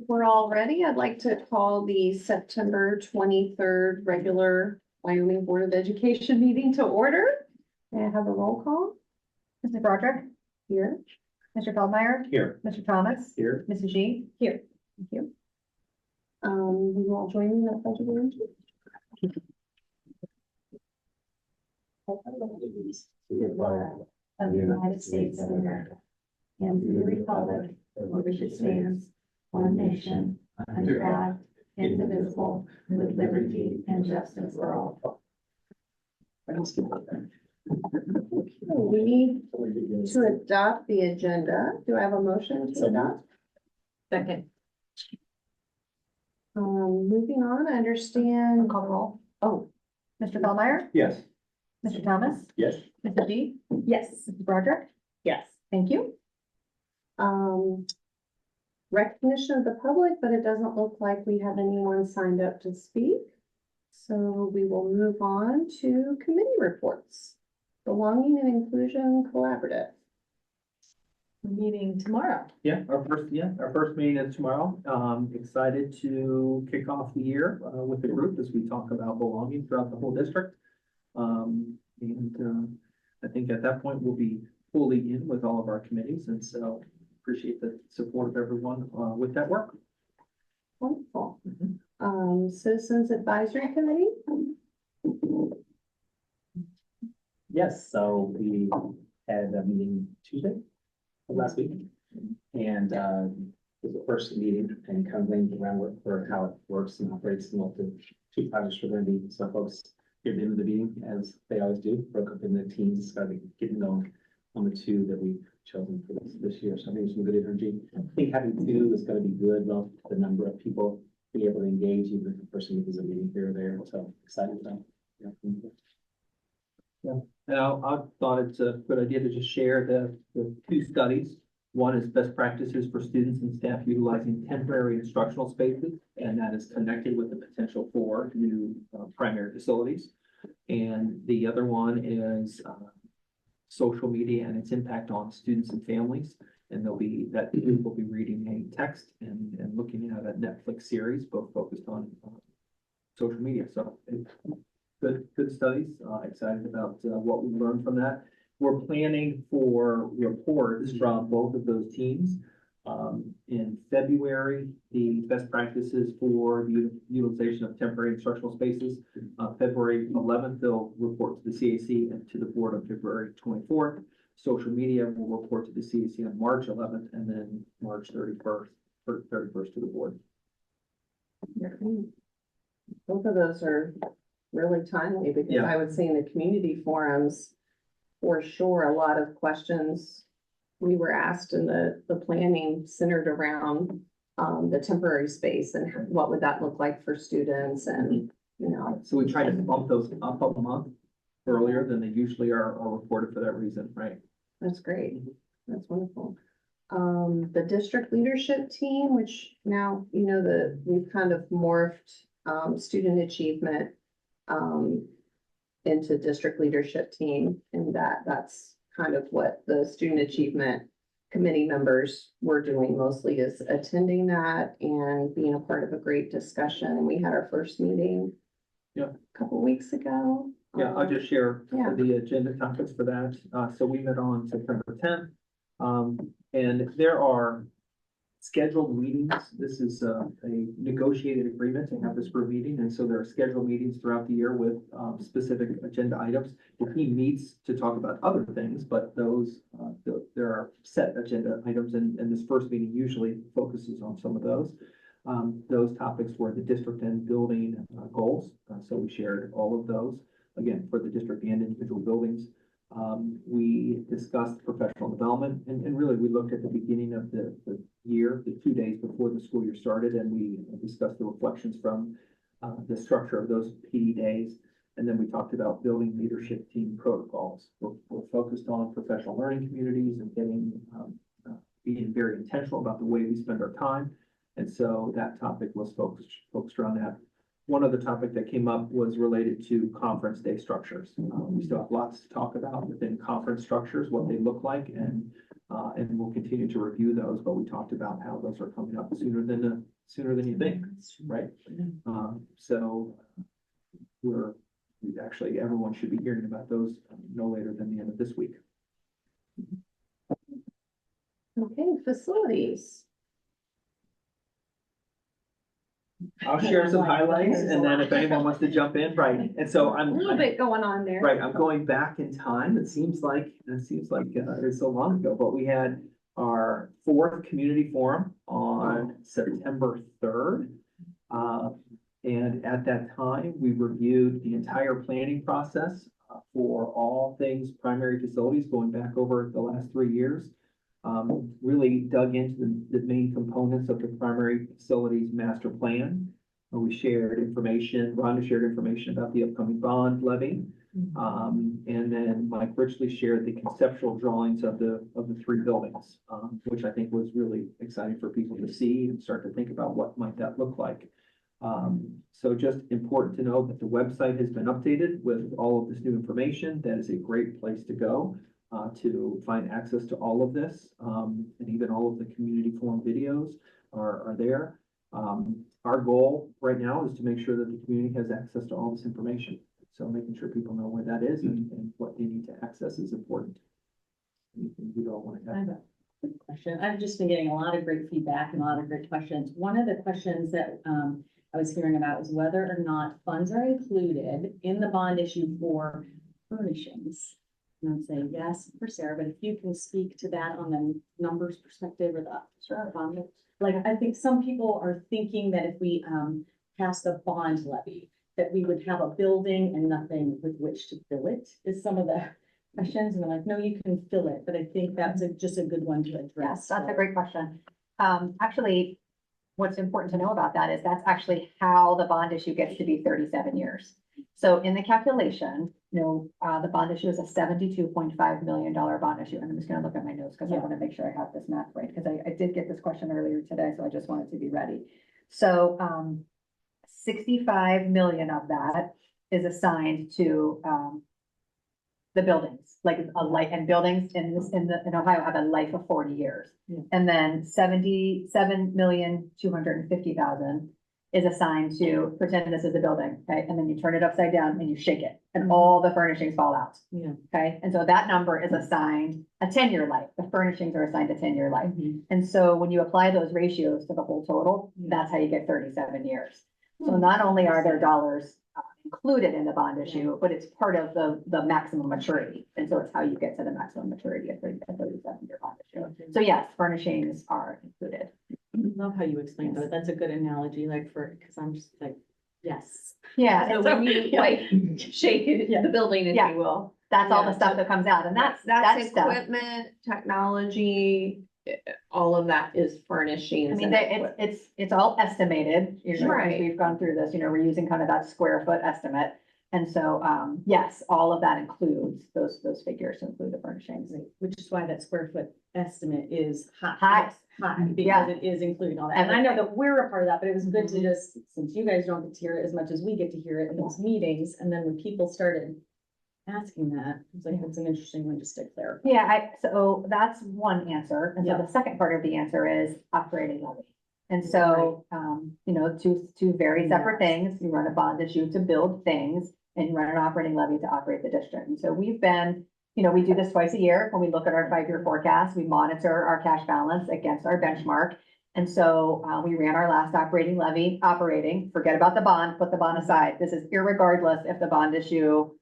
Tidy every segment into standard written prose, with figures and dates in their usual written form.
If we're all ready, I'd like to call the September 23rd regular Wyoming Board of Education meeting to order. May I have a roll call? Mr. Broderick? Here. Mr. Feldmeyer? Here. Mr. Thomas? Here. Mrs. G? Here. Thank you. Will you all join me in that pledge of allegiance? To the flag of the United States of America and to the republic for which it stands, one nation, under God, indivisible, with liberty and justice for all. We need to adopt the agenda. Do I have a motion to adopt? Second. Moving on, I understand. Call the roll. Oh, Mr. Feldmeyer? Yes. Mr. Thomas? Yes. Mrs. G? yes. Mrs. Broderick? Yes. Thank you. Recognition of the public, but it doesn't look like we have anyone signed up to speak. So we will move on to committee reports. Belonging and Inclusion Collaborative. Meeting tomorrow. Yeah, our first meeting is tomorrow. Excited to kick off the year with the group as we talk about belonging throughout the whole district. I think at that point we'll be fully in with all of our committees, and so appreciate the support of everyone with that work. Wonderful. Citizens Advisory Committee. Yes, so we had a meeting Tuesday of last week, and it was the first meeting and kind of laying the groundwork for how it works and operates and what the two projects were going to be. So folks here at the end of the meeting, as they always do, broke up into teams, started getting going on the two that we've chosen for this year. So I think there's some good energy. I think having two is going to be good, well, the number of people being able to engage, even if the person is a meeting here or there. So excited about it. Yeah, and I thought it's a good idea to just share the two studies. One is best practices for students and staff utilizing temporary instructional spaces, and that is connected with the potential for new primary facilities. And the other one is social media and its impact on students and families. And we'll be reading a text and looking at a Netflix series, both focused on social media. So good studies. Excited about what we learned from that. We're planning for reports from both of those teams. In February, the best practices for the utilization of temporary instructional spaces. February 11th, they'll report to the CAC and to the board on February 24th. Social media will report to the CAC on March 11th, and then March 31st to the board. Both of those are really timely because Yeah. I would say in the community forums, for sure, a lot of questions we were asked in the planning centered around the temporary space and what would that look like for students and, you know. So we try to bump those up a month earlier than they usually are reported for that reason, right? That's great. That's wonderful. The district leadership team, which now, you know, we've kind of morphed student achievement into district leadership team, and that's kind of what the student achievement committee members were doing mostly, is attending that and being a part of a great discussion. And we had our first meeting a couple weeks ago. Yeah, I'll just share Yeah. the agenda topics for that. So we met on September 10th. And there are scheduled meetings. This is a negotiated agreement to have this group meeting. And so there are scheduled meetings throughout the year with specific agenda items. The team meets to talk about other things, but those there are set agenda items, and this first meeting usually focuses on some of those. Those topics were the district and building goals. So we shared all of those, again, for the district and individual buildings. We discussed professional development, and really we looked at the beginning of the year, the 2 days before the school year started, and we discussed the reflections from the structure of those PD days. And then we talked about building leadership team protocols. We're focused on professional learning communities and being very intentional about the way we spend our time. And so that topic was focused around that. One other topic that came up was related to conference day structures. We still have lots to talk about within conference structures, what they look like, and And we'll continue to review those, but we talked about how those are coming up sooner than you think, right? So actually, everyone should be hearing about those no later than the end of this week. Okay, facilities. I'll share some highlights, and then if anyone wants to jump in, right, and so A little bit going on there. Right, I'm going back in time. It seems like it's so long ago, but we had our 4th community forum on September 3rd. And at that time, we reviewed the entire planning process for all things primary facilities going back over the last 3 years. Really dug into the main components of the primary facilities master plan. We shared information, Rhonda shared information about the upcoming bond levy. And then Mike richly shared the conceptual drawings of the 3 buildings, which I think was really exciting for people to see and start to think about what might that look like. So just important to know that the website has been updated with all of this new information. That is a great place to go to find access to all of this. And even all of the community forum videos are there. Our goal right now is to make sure that the community has access to all this information. So making sure people know where that is and what they need to access is important. Anything you don't want to add that? Good question. I've just been getting a lot of great feedback and a lot of great questions. One of the questions that I was hearing about was whether or not funds are included in the bond issue for furnishings. And I'd say yes for Sarah, but if you can speak to that on the numbers perspective or the bond. Like, I think some people are thinking that if we pass the bond levy, that we would have a building and nothing with which to fill it, is some of the questions. And I'm like, no, you can fill it, but I think that's just a good one to address. Yes, that's a great question. Actually, what's important to know about that is that's actually how the bond issue gets to be 37 years. So in the calculation, the bond issue is a $72.5 million bond issue. And I'm just gonna look at my notes because I want to make sure I have this math right, because I did get this question earlier today, so I just wanted to be ready. So 65 million of that is assigned to the buildings, like a life, and buildings in Ohio have a life of 40 years. Yeah. And then 77,250,000 is assigned to pretend this is a building, okay? And then you turn it upside down and you shake it and all the furnishings fall out. Yeah. Okay, and so that number is assigned a 10-year life. The furnishings are assigned a 10-year life. And so when you apply those ratios to the whole total, that's how you get 37 years. So not only are there dollars included in the bond issue, but it's part of the maximum maturity. And so it's how you get to the maximum maturity of a 37-year bond issue. So yes, furnishings are included. I love how you explained that. That's a good analogy, because I'm just like, yes. Yeah, So when you like shake it, the building, if Yeah. you will. that's all the stuff that comes out, and that's That's stuff. equipment, technology, all of that is furnishings. I mean, and it's all estimated, as Right. we've gone through this, we're using kind of that square foot estimate. And so, yes, all of that includes, those figures include the furnishings. Which is why that square foot estimate is high. High. High, Yeah. because it is including all that. And I know that we're a part of that, but it was good to just, since you guys don't get to hear it as much as we get to hear it in those meetings, and then when people started asking that, it's like, that's an interesting one just to clarify. Yeah, so that's one answer. And so Yeah. the second part of the answer is operating levy. And so, two very separate things. You run a bond issue to build things and you run an operating levy to operate the district. And so we've been, we do this twice a year. When we look at our 5-year forecast, we monitor our cash balance against our benchmark. And so we ran our last operating levy, forget about the bond, put the bond aside. This is irregardless if the bond issue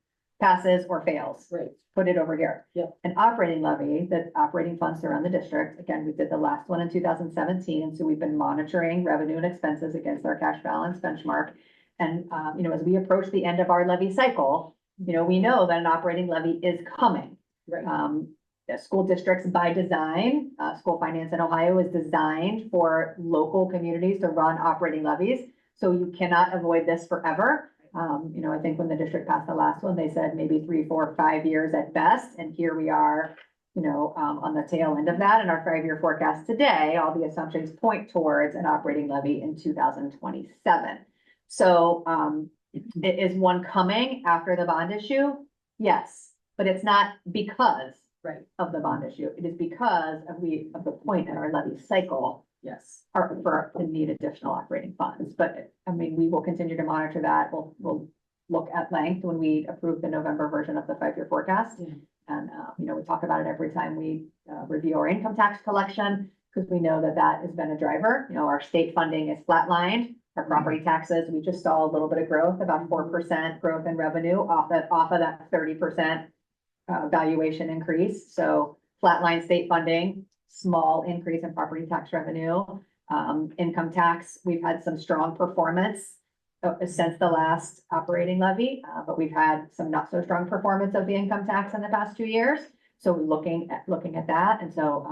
passes or fails. Right. Put it over here. Yep. An operating levy, that's operating funds to run the district. Again, we did the last one in 2017. And so we've been monitoring revenue and expenses against our cash balance benchmark. And, as we approach the end of our levy cycle, we know that an operating levy is coming. Right. The school districts by design, school finance in Ohio is designed for local communities to run operating levies. So you cannot avoid this forever. I think when the district passed the last one, they said maybe 3, 4, 5 years at best. And here we are, on the tail end of that. In our 5-year forecast today, all the assumptions point towards an operating levy in 2027. So, is one coming after the bond issue? Yes, but it's not because Right, of the bond issue. It is because of the point in our levy cycle yes. are for to need additional operating funds. But I mean, we will continue to monitor that. We'll look at length when we approve the November version of the 5-year forecast. Yeah. And, you know, we talk about it every time we review our income tax collection, because we know that that has been a driver. You know, our state funding is flatlined. Our property taxes, we just saw a little bit of growth, about 4% growth in revenue off of that 30% valuation increase. So flatline state funding, small increase in property tax revenue. Income tax, we've had some strong performance since the last operating levy, but we've had some not so strong performance of the income tax in the past 2 years. So we're looking at that. And so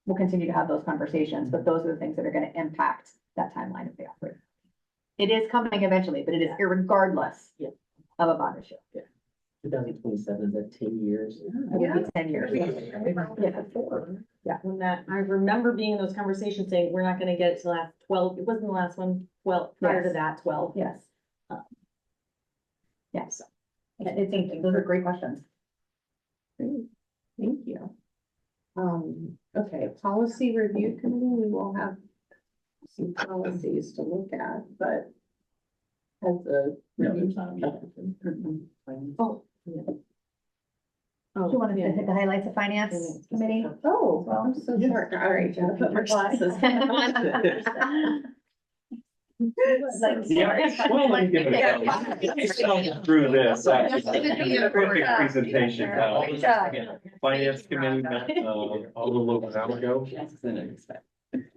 we'll continue to have those conversations, but those are the things that are going to impact that timeline of the operating. It is coming eventually, but it is irregardless Yeah. of a bond issue. 2027, is that 10 years? It would be 10 years. Yeah, when that, I remember being in those conversations saying, we're not gonna get it till last 12, it wasn't the last one, 12, prior to Yes. that, 12. Yes. Uh, Yes. Those are great questions. Great, thank you. Okay, policy review committee, we will have some policies to look at, but as a No, review. there's not a meeting. Oh, yeah. Do you want to hit the highlights of finance committee? Oh, well, I'm so Yes. sorry. All right, gotta put my glasses. Yeah, well, let me give it a go. Through this. Perfect presentation. Great job. Finance committee met, a little over an hour ago.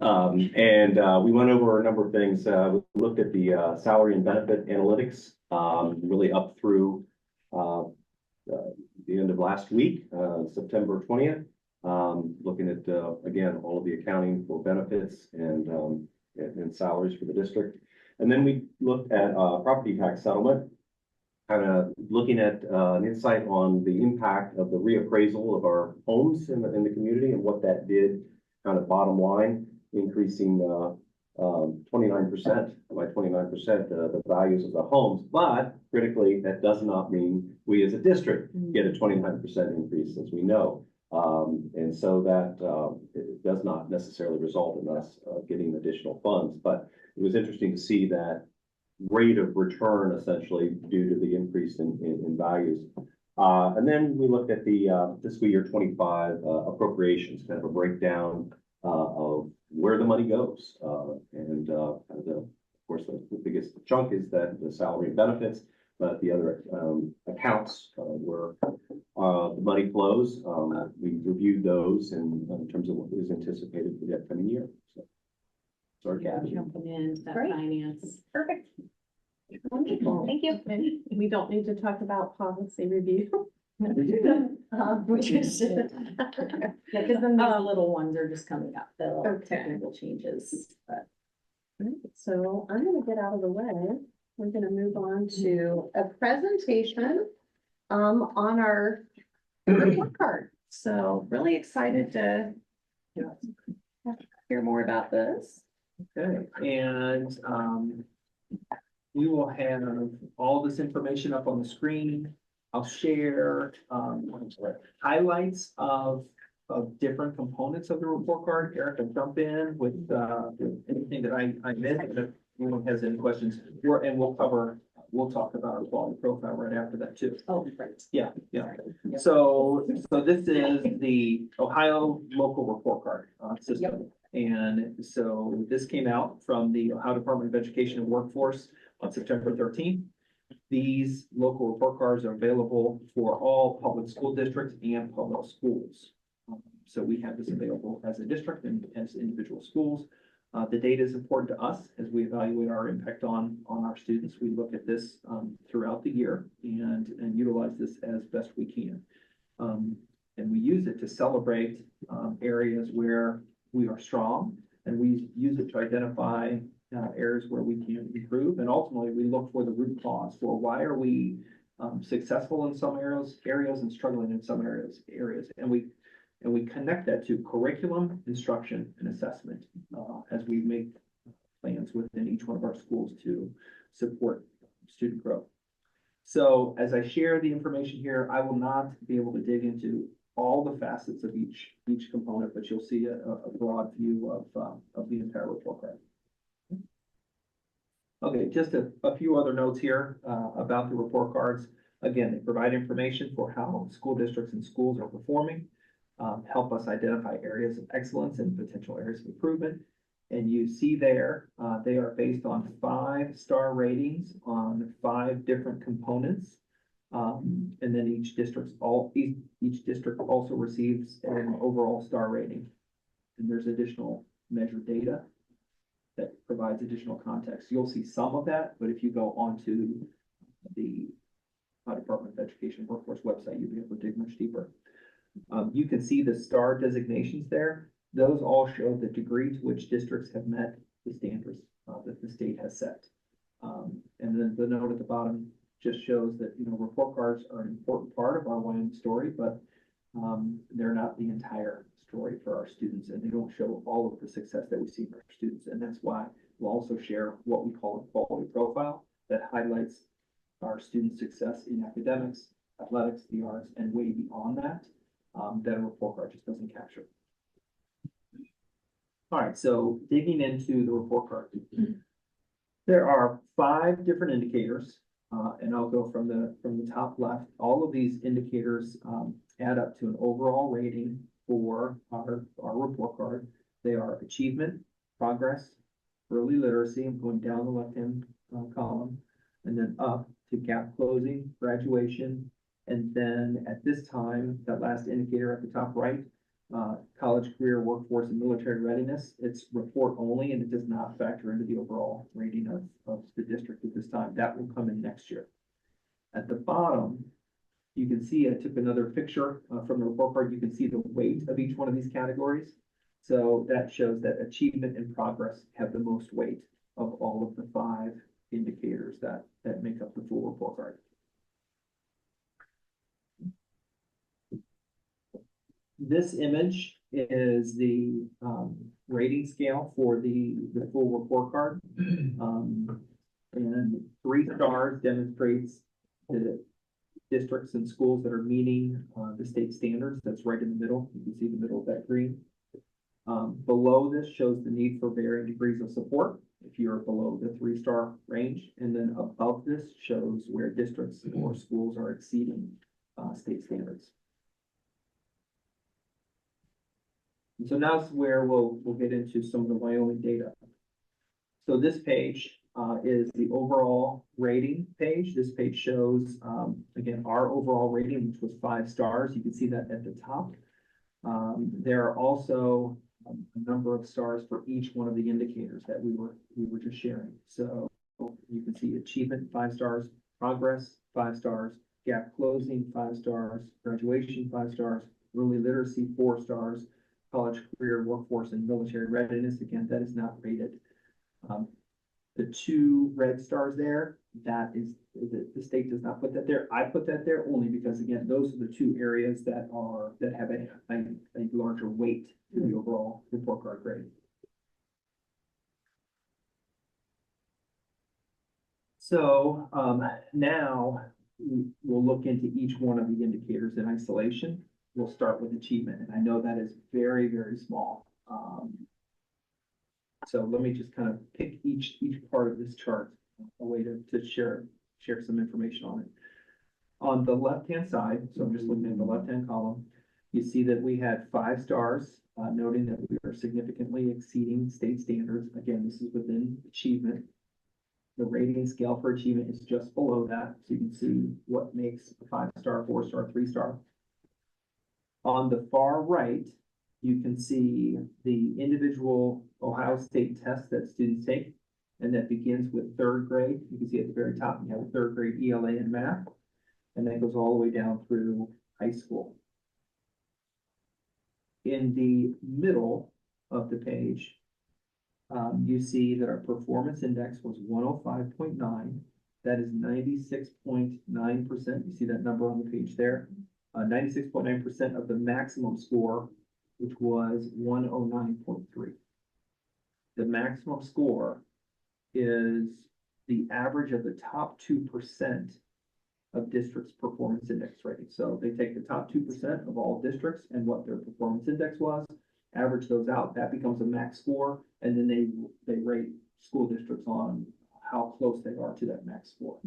And we went over a number of things. We looked at the salary and benefit analytics, really up through the end of last week, September 20th. Looking at, again, all of the accounting for benefits and salaries for the district. And then we looked at property tax settlement, kind of looking at an insight on the impact of the reappraisal of our homes in the community and what that did, kind of bottom line, increasing 29%, by 29%, the values of the homes. But critically, that does not mean we as a district get a 29% increase, as we know. And so that it does not necessarily result in us getting additional funds, but it was interesting to see that rate of return essentially due to the increase in values. And then we looked at the fiscal year 25 appropriations, kind of a breakdown of where the money goes. And of course, the biggest chunk is that the salary and benefits, but the other accounts where the money flows. We reviewed those in terms of what is anticipated for the upcoming year. So, sorry, Kathy. Jumping in that Great. finance. Perfect. Wonderful. Thank you. We don't need to talk about policy review. Which is, yeah, because then the little ones are just coming up, the Okay. technical changes, but. So I'm gonna get out of the way. We're gonna move on to a presentation on our report card. So really excited to hear more about this. Okay, and we will have all this information up on the screen. I'll share highlights of different components of the report card. Eric will jump in with anything that I missed. And if anyone has any questions, we'll talk about our quality profile right after that too. Oh, right. Yeah. So this is the Ohio local report card system. And so this came out from the Ohio Department of Education and Workforce on September 13th. These local report cards are available for all public school districts and public schools. So we have this available as a district and as individual schools. The data is important to us as we evaluate our impact on our students. We look at this throughout the year and utilize this as best we can. And we use it to celebrate areas where we are strong, and we use it to identify areas where we can improve. And ultimately, we look for the root cause for why are we successful in some areas and struggling in some areas. And we connect that to curriculum, instruction, and assessment as we make plans within each one of our schools to support student growth. So as I share the information here, I will not be able to dig into all the facets of each component, but you'll see a broad view of the entire report card. Okay, just a few other notes here, about the report cards. Again, they provide information for how school districts and schools are performing, help us identify areas of excellence and potential areas of improvement. And you see there, they are based on 5-star ratings on 5 different components. And then each district also receives an overall star rating. And there's additional measured data that provides additional context. You'll see some of that, but if you go onto the Department of Education Workforce website, you'll be able to dig much deeper. You can see the star designations there. Those all show the degree to which districts have met the standards that the state has set. And then the note at the bottom just shows that, you know, report cards are an important part of our Wyoming story, but they're not the entire story for our students, and they don't show all of the success that we see in our students. And that's why we'll also share what we call a quality profile that highlights our student success in academics, athletics, the arts, and way beyond that, that a report card just doesn't capture. All right, so digging into the report card. There are 5 different indicators, and I'll go from the top left. All of these indicators add up to an overall rating for our report card. They are achievement, progress, early literacy. I'm going down the left-hand column, and then up to gap closing, graduation, and then at this time, that last indicator at the top right, college, career, workforce, and military readiness. It's report only, and it does not factor into the overall rating of the district at this time. That will come in next year. At the bottom, you can see, I took another picture from the report card. You can see the weight of each one of these categories. So that shows that achievement and progress have the most weight of all of the 5 indicators that make up the full report card. This image is the rating scale for the full report card. And 3 stars demonstrates the districts and schools that are meeting the state standards. That's right in the middle. You can see the middle of that green. Below this shows the need for varying degrees of support if you're below the 3-star range. And then above this shows where districts or schools are exceeding state standards. And so now is where we'll get into some of the Wyoming data. So this page is the overall rating page. This page shows, again, our overall rating, which was 5 stars. You can see that at the top. There are also a number of stars for each one of the indicators that we were just sharing. So you can see achievement, 5 stars, progress, 5 stars, gap closing, 5 stars, graduation, 5 stars, early literacy, 4 stars, college, career, workforce, and military readiness. Again, that is not rated. The 2 red stars there, that is, the state does not put that there. I put that there only because, again, those are the 2 areas that have a larger weight to the overall report card grade. So now we'll look into each one of the indicators in isolation. We'll start with achievement, and I know that is very, very small. So let me just kind of pick each part of this chart, a way to share some information on it. On the left-hand side, so I'm just looking at the left-hand column, you see that we had 5 stars, noting that we are significantly exceeding state standards. Again, this is within achievement. The rating scale for achievement is just below that, so you can see what makes a 5-star, 4-star, 3-star. On the far right, you can see the individual Ohio State tests that students take, and that begins with 3rd grade. You can see at the very top, you have a 3rd grade ELA in math, and that goes all the way down through high school. In the middle of the page, you see that our performance index was 105.9. That is 96.9%. You see that number on the page there. 96.9% of the maximum score, which was 109.3. The maximum score is the average of the top 2% of districts' performance index rating. So they take the top 2% of all districts and what their performance index was, average those out, that becomes a max score, and then they rate school districts on how close they are to that max score.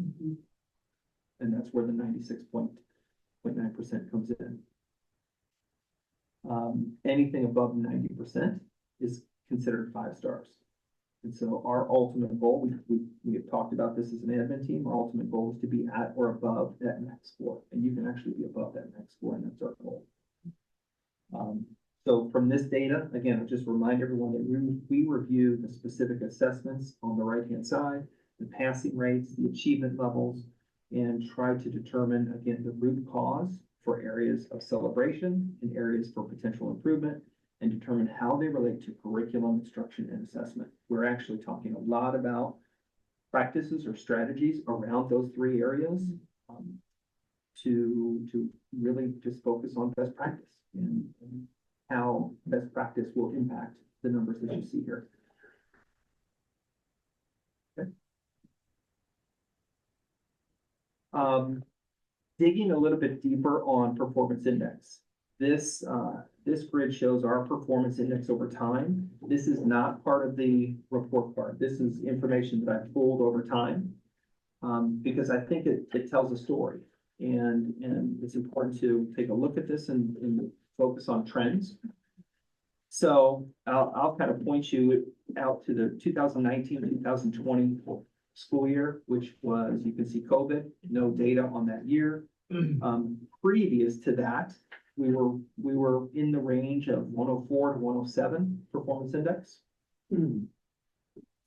And that's where the 96.9% comes in. Anything above 90% is considered 5 stars. And so our ultimate goal, we have talked about this as an admin team, our ultimate goal is to be at or above that max score. And you can actually be above that max score, and that's our goal. So from this data, again, I'll just remind everyone that we review the specific assessments on the right-hand side, the passing rates, the achievement levels, and try to determine, again, the root cause for areas of celebration and areas for potential improvement, and determine how they relate to curriculum, instruction, and assessment. We're actually talking a lot about practices or strategies around those 3 areas to really just focus on best practice and how best practice will impact the numbers that you see here. Okay. Digging a little bit deeper on performance index. This grid shows our performance index over time. This is not part of the report card. This is information that I've pulled over time because I think it tells a story, and it's important to take a look at this and focus on trends. So I'll kind of point you out to the 2019-2020 school year, which was, you can see COVID, no data on that year. Previous to that, we were in the range of 104 to 107 performance index.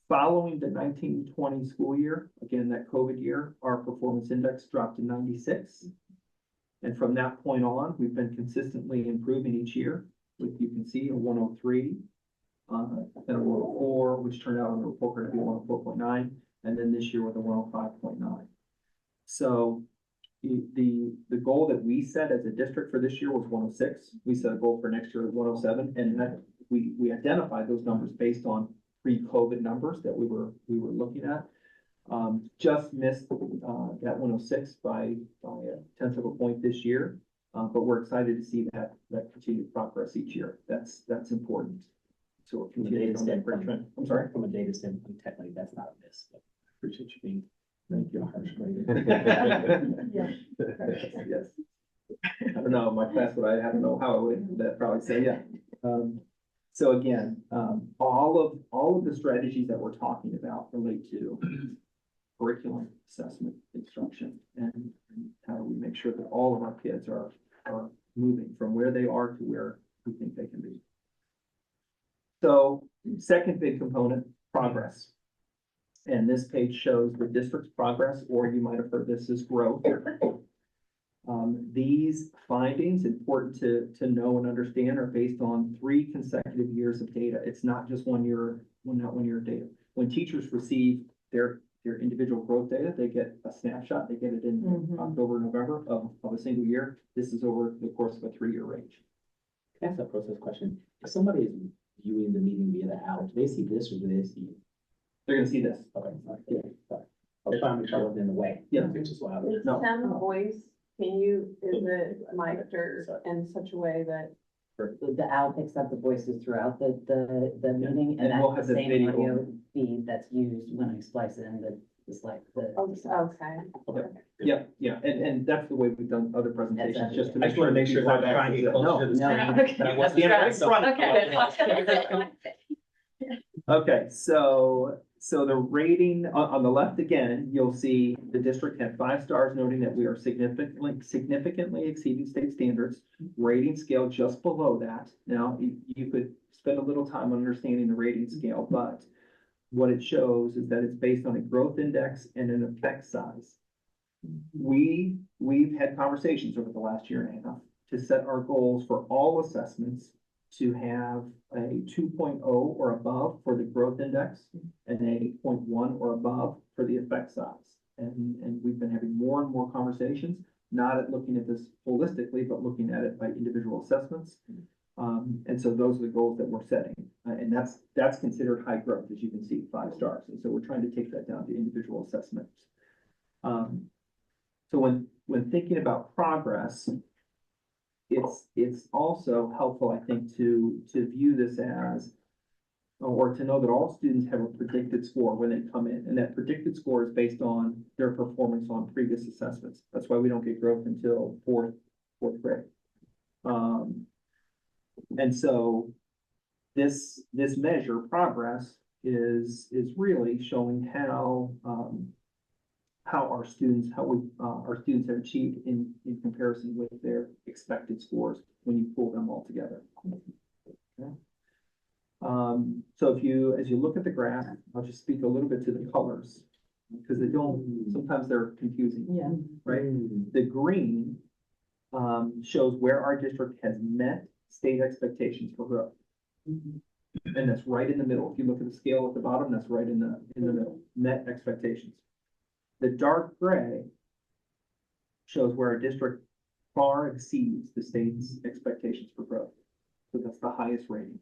Following the 1920 school year, again, that COVID year, our performance index dropped to 96. And from that point on, we've been consistently improving each year. You can see a 103, and a 104, which turned out on the report card to be 104.9, and then this year with a 105.9. So the goal that we set as a district for this year was 106. We set a goal for next year of 107, and that we identified those numbers based on pre-COVID numbers that we were looking at. Just missed that 106 by a 1/10 of a point this year, but we're excited to see that continued progress each year. That's important. So we're continuing on that great trend. I'm sorry. From a data standpoint, technically, that's not a miss, but I appreciate you being. Thank you. harsh grader. Yes. I don't know, my class, but I don't know how I would probably say, yeah. So again, all of the strategies that we're talking about relate to curriculum, assessment, instruction, and how do we make sure that all of our kids are moving from where they are to where we think they can be. So second big component, progress. And this page shows the district's progress, or you might have heard this as growth. These findings, important to know and understand, are based on 3 consecutive years of data. It's not just 1 year, not 1 year of data. When teachers receive their individual growth data, they get a snapshot, they get it in October, November of a single year. This is over the course of a 3-year range. Can I ask a process question? If somebody is viewing the meeting via the owl, do they see this or do they see? They're gonna see this. Okay, sorry. Yeah, sorry. I was trying to make sure I wasn't in the way. Yeah. Which is why I was. Is No. Tim's voice, is it mic'd or in such a way that? The owl picks up the voices throughout the meeting, And and we'll that's have the the same video. audio feed that's used when I splice it in Okay. Yeah, and that's the way we've done other presentations, just to I make just sure. want to make sure that I'm people trying to get have closer to the No. screen. That I wasn't Yeah, in front. Okay, so the rating on the left again, you'll see the district had 5 stars, noting that we are significantly exceeding state standards. Rating scale just below that. Now, you could spend a little time understanding the rating scale, but what it shows is that it's based on a growth index and an effect size. We've had conversations over the last year and a half to set our goals for all assessments to have a 2.0 or above for the growth index and a 0.1 or above for the effect size. And we've been having more and more conversations, not at looking at this holistically, but looking at it by individual assessments. And so those are the goals that we're setting. And that's considered high growth, as you can see, 5 stars. And so we're trying to take that down to individual assessments. So when thinking about progress, it's also helpful, I think, to view this as, or to know that all students have a predicted score when they come in, and that predicted score is based on their performance on previous assessments. That's why we don't get growth until fourth grade. And so this measure, progress, is really showing how our students have achieved in comparison with their expected scores when you pull them all together. Okay. So as you look at the graph, I'll just speak a little bit to the colors, because sometimes they're confusing. Yeah. Right? The green shows where our district has met state expectations for growth. And that's right in the middle. If you look at the scale at the bottom, that's right in the middle, met expectations. The dark gray shows where our district far exceeds the state's expectations for growth. So that's the highest rating.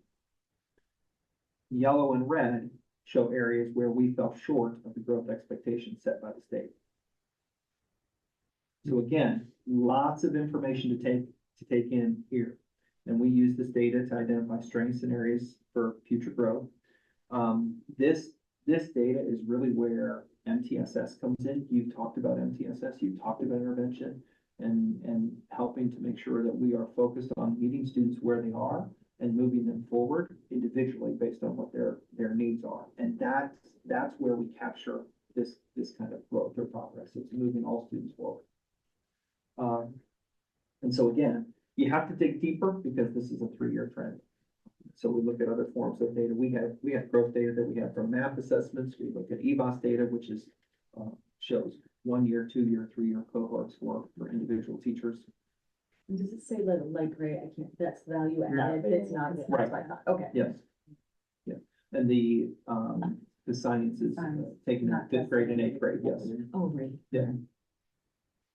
Yellow and red show areas where we fell short of the growth expectations set by the state. So again, lots of information to take in here. And we use this data to identify strengths and areas for future growth. This data is really where MTSS comes in. You've talked about MTSS, you've talked about intervention, and helping to make sure that we are focused on meeting students where they are and moving them forward individually based on what their needs are. And that's where we capture this kind of growth or progress. It's moving all students forward. And so again, you have to dig deeper because this is a 3-year trend. So we look at other forms of data. We have growth data that we have from math assessments. We look at EBOS data, which is shows 1 year, 2 year, 3 year cohorts for individual teachers. And does it say light gray? I can't, that's value added, it's not. Right. Okay. Yes. Yeah. And the science is taken in 5th grade and 8th grade. Yes. Oh, right. Yeah.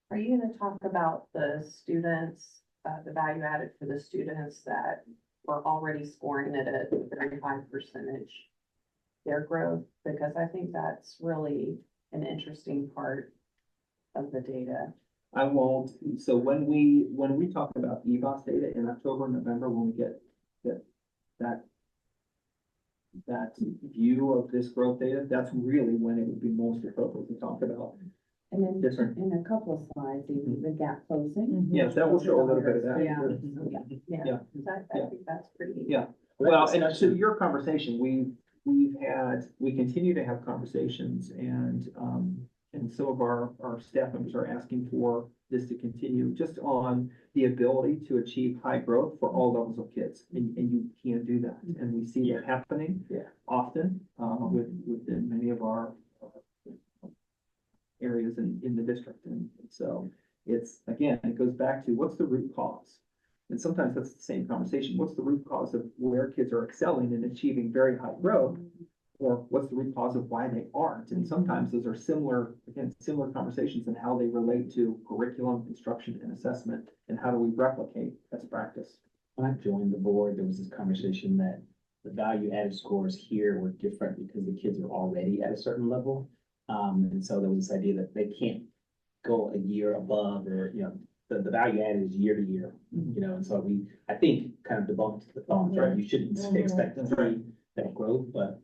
Are you gonna talk about the students, the value added for the students that were already scoring at a very high percentage, their growth? Because I think that's really an interesting part of the data. I won't. So when we talk about EBOS data in October and November, when we get that view of this growth data, that's really when it would be most appropriate to talk about And then different. in a couple of slides, the gap closing. Yes, that will show a little bit of that. Yeah. Yeah. I think that's pretty. Yeah. Well, and to your conversation, we continue to have conversations, and some of our staff members are asking for this to continue just on the ability to achieve high growth for all levels of kids, and you can't do that. And we see that happening often within many of our areas in the district. And so it goes back to what's the root cause? And sometimes that's the same conversation. What's the root cause of where kids are excelling and achieving very high growth? Or what's the root cause of why they aren't? And sometimes those are similar conversations in how they relate to curriculum, instruction, and assessment, and how do we replicate best practice. When I joined the board, there was this conversation that the value added scores here were different because the kids are already at a certain level. And so there was this idea that they can't go a year above, or, the value added is year to year, and so I think kind of debunked the thought, right? You shouldn't expect to see that growth, but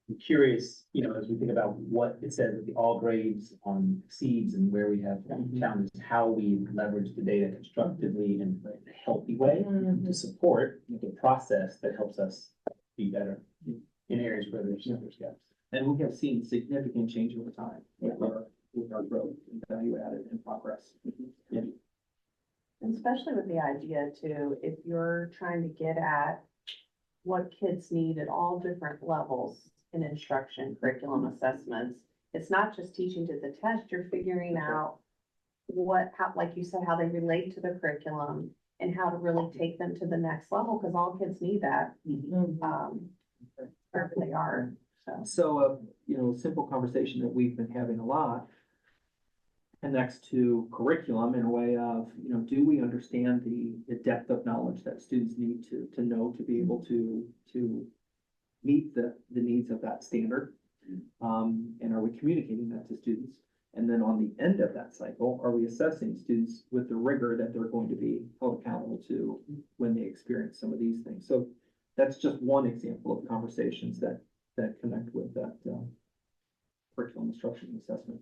I'm curious, as we think about what it says that the all grades on exceeds and where we have challenges, how we leverage the data constructively in a healthy way to support the process that helps us be better in areas where there's gaps. And we have seen significant change over time with our growth and value added and progress. Yeah. And especially with the idea too, if you're trying to get at what kids need at all different levels in instruction, curriculum assessments, it's not just teaching to the test, you're figuring out like you said, how they relate to the curriculum and how to really take them to the next level, because all kids need that, wherever they are. So, a simple conversation that we've been having a lot connects to curriculum in a way of, do we understand the depth of knowledge that students need to know to be able to meet the needs of that standard? And are we communicating that to students? And then on the end of that cycle, are we assessing students with the rigor that they're going to be held accountable to when they experience some of these things? So that's just one example of conversations that connect with that curriculum instruction and assessment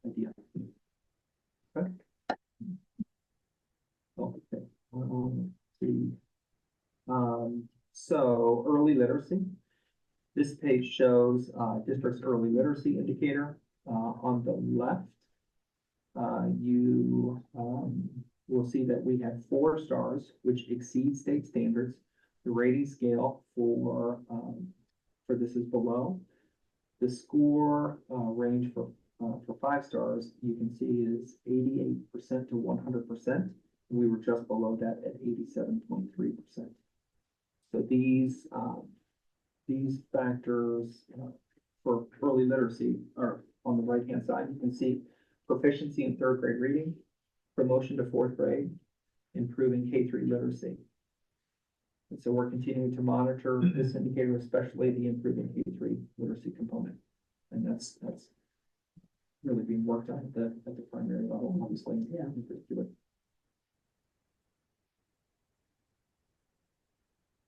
idea. Okay. Okay. Let's see. So early literacy. This page shows district's early literacy indicator. On the left, you will see that we have 4 stars, which exceed state standards. The rating scale for this is below. The score range for 5 stars, you can see is 88% to 100%. We were just below that at 87.3%. So these factors for early literacy are on the right-hand side. You can see proficiency in 3rd grade reading, promotion to 4th grade, improving K-3 literacy. And so we're continuing to monitor this indicator, especially the improving K-3 literacy component. And that's really being worked on at the primary level, obviously, in particular.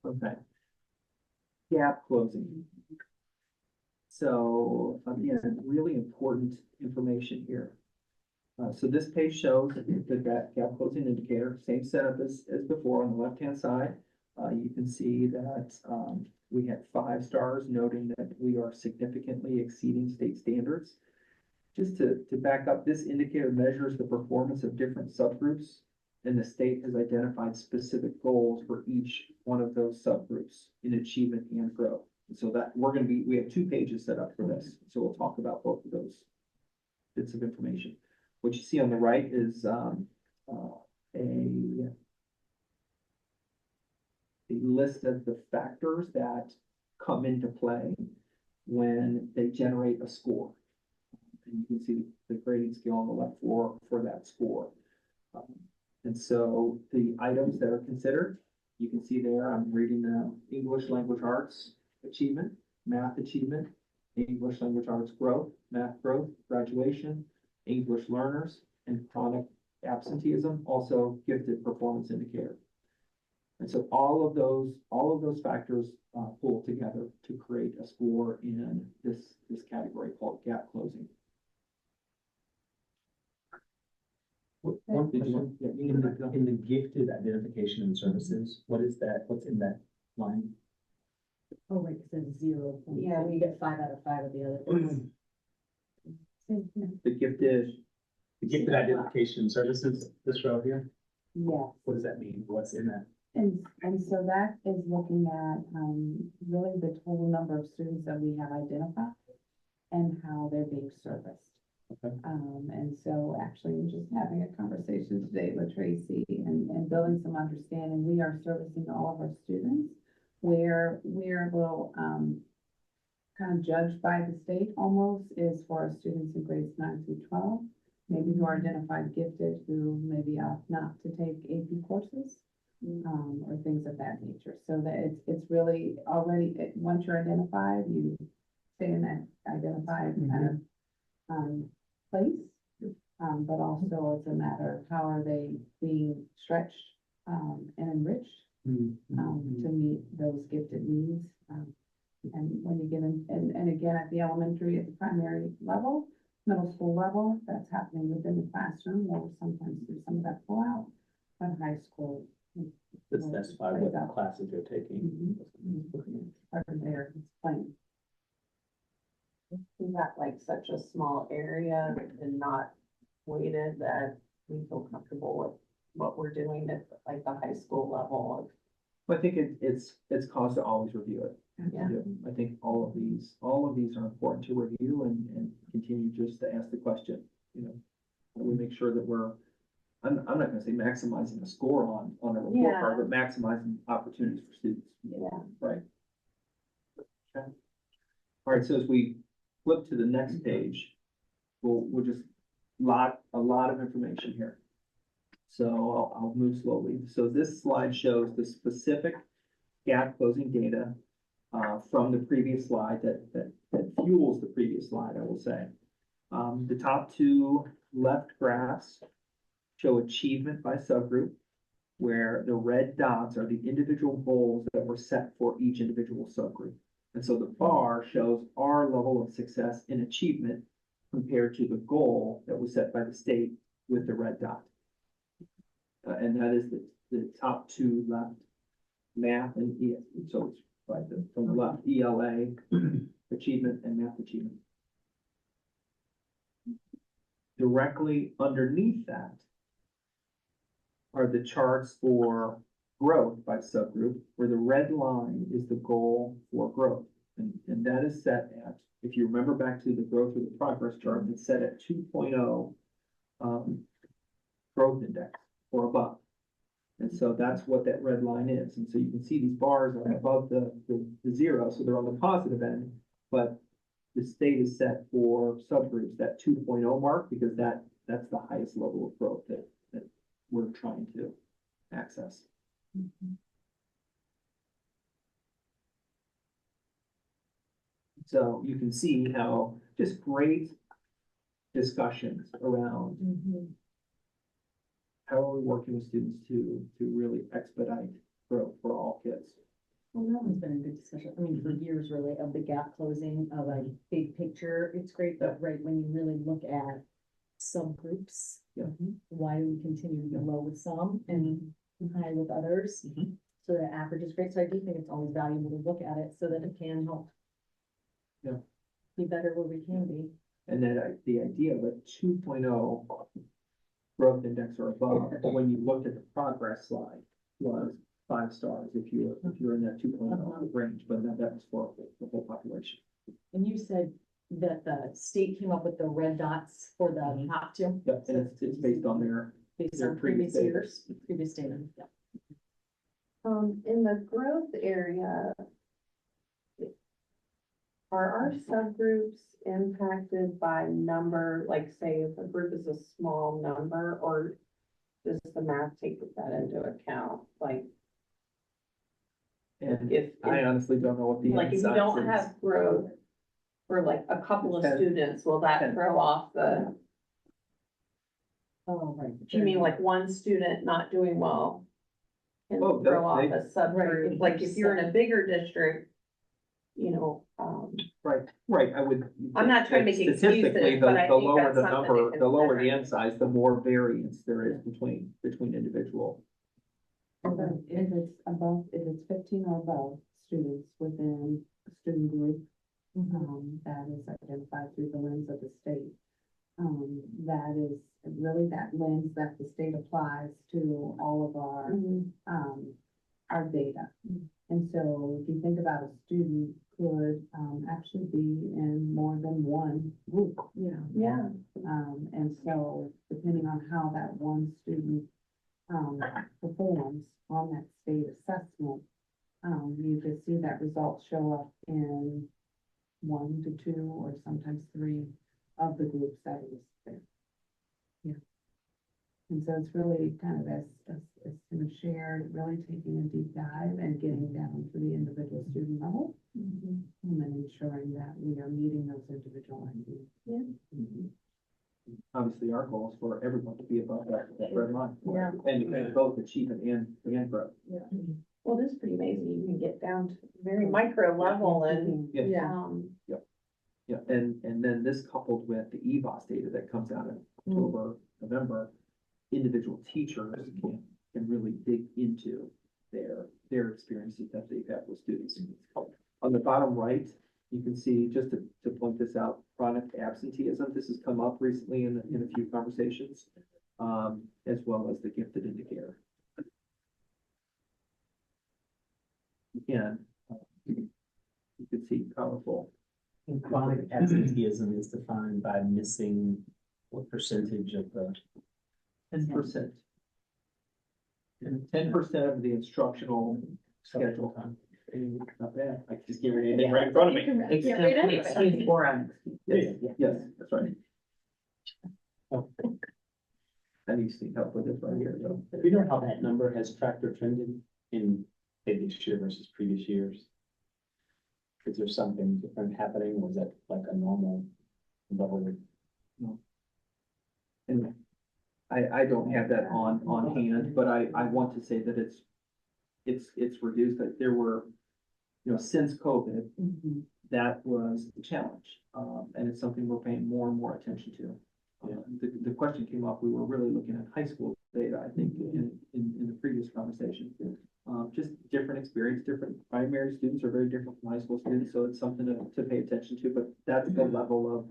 Okay. Gap closing. So again, really important information here. So this page shows that gap closing indicator, same setup as before on the left-hand side. You can see that we had 5 stars, noting that we are significantly exceeding state standards. Just to back up, this indicator measures the performance of different subgroups, and the state has identified specific goals for each one of those subgroups in achievement and growth. And so that we have 2 pages set up for this. So we'll talk about both of those bits of information. What you see on the right is a list of the factors that come into play when they generate a score. And you can see the grading scale on the left for that score. And so the items that are considered, you can see there, I'm reading the English language arts achievement, math achievement, English language arts growth, math growth, graduation, English learners, and chronic absenteeism, also gifted performance indicator. And so all of those factors pull together to create a score in this category called gap closing. One question, in the gifted identification and services, what is that? What's in that line? Oh, right, it says 0. Yeah. We get 5 out of 5 of the other ones. The gifted Identification and services, this row here, Yeah, what does that mean? What's in that? and so that is looking at, really the total number of students that we have identified and how they're being serviced. Okay. And so actually, we're just having a conversation today with Tracy and building some understanding. We are servicing all of our students where we're a little, kind of judged by the state almost is for our students in grades 9 through 12, maybe who are identified gifted, who maybe opt not to take AP courses, or things of that nature. So that it's really already, once you're identified, you stay in that identified kind of place. But also it's a matter of how are they being stretched and enriched to meet those gifted needs. And when you get in, and again, at the elementary, at the primary level, middle school level, that's happening within the classroom, or sometimes there's some of that pull out, but high school. To specify what classes you're taking. Part of their plan. Is that like such a small area and not weighted that we feel comfortable with what we're doing at like the high school level? I think it's cause to always review it. Yeah. I think all of these are important to review and continue just to ask the question, how do we make sure that I'm not gonna say maximizing the score on a report card, but maximizing opportunities for students. Yeah. Right. Okay. All right, so as we flip to the next page, we'll just a lot of information here. So I'll move slowly. So this slide shows the specific gap closing data from the previous slide that fuels the previous slide, I will say. The top two left graphs show achievement by subgroup, where the red dots are the individual goals that were set for each individual subgroup. And so the bar shows our level of success in achievement compared to the goal that was set by the state with the red dot. And that is the top two left, math and so it's right from the left, ELA achievement and math achievement. Directly underneath that are the charts for growth by subgroup, where the red line is the goal for growth. And that is set at, if you remember back to the growth or the progress chart, it's set at 2.0 growth index or above. And so that's what that red line is. And so you can see these bars are above the zero, so they're on the positive end, but the state is set for subgroups, that 2.0 mark, because that's the highest level of growth that we're trying to access. So you can see how just great discussions around how are we working with students to really expedite growth for all kids. Well, that one's been a good discussion. I mean, for years really of the gap closing of a big picture. It's great, but right, when you really look at subgroups, Yeah. why do we continue to go low with some and high with others? So that average is great. So I do think it's always valuable to look at it so that it can help. Yeah. Be better where we can be. And then the idea of a 2.0 growth index or above, when you looked at the progress slide, was 5 stars if you're in that 2.0 range, but that was for the whole population. And you said that the state came up with the red dots for the top two. Yeah, and it's based on Based their on previous previous data. years, previous data, yeah. In the growth area, are our subgroups impacted by number, like say if a group is a small number, or does the math take that into account? Like And if, I honestly don't know what the like if you end don't size is. have growth for like a couple of 10. students, will that 10. throw off the, Oh, right. do you mean like one student not doing well? Can Oh, throw off they- a subgroup, Right, like if you're in a bigger district, you know, Right, I would. I'm not trying to make Statistically, excuses, but I the think lower that's the something number, to the lower the consider. end size, the more variance there is between individual. If it's above, if it's 15 or above students within a student group, that is identified through the lens of the state. That is really that lens that the state applies to all of our data. And so if you think about a student could, actually be in more than one group. Yeah. And so depending on how that one student, performs on that state assessment, you could see that results show up in 1 to 2 or sometimes 3 of the groups that is there. Yeah. And so it's really kind of as kind of shared, really taking a deep dive and getting down to the individual student level. And then ensuring that we are meeting those individual needs. Obviously, our goal is for everyone to be above that red line. Yeah. And both achievement and growth. Well, it is pretty amazing. You can get down to very micro level and, Yeah. Yeah, and then this coupled with the EVOS data that comes out in October, November, individual teachers can really dig into their experiences that they've had with students. On the bottom right, you can see, just to point this out, chronic absenteeism. This has come up recently in a few conversations, as well as the gifted indicator. Again, you can see powerful. And chronic absenteeism is defined by missing what percentage of the 10%. 10% of the instructional schedule. Not bad. I just give it right in front of me. Yes, that's right. I need to help with this right here, though. Do you know how that number has tracked or trended in say, this year versus previous years? Is there something different happening? Was that like a normal level? And I don't have that on hand, but I want to say that it's reduced, that there were, since COVID, Mhm. that was a challenge. And it's something we're paying more and more attention to. The question came up, we were really looking at high school data, I think, in the previous conversation. Just different experience, different primary students are very different from high school students, so it's something to pay attention to, but that's the level of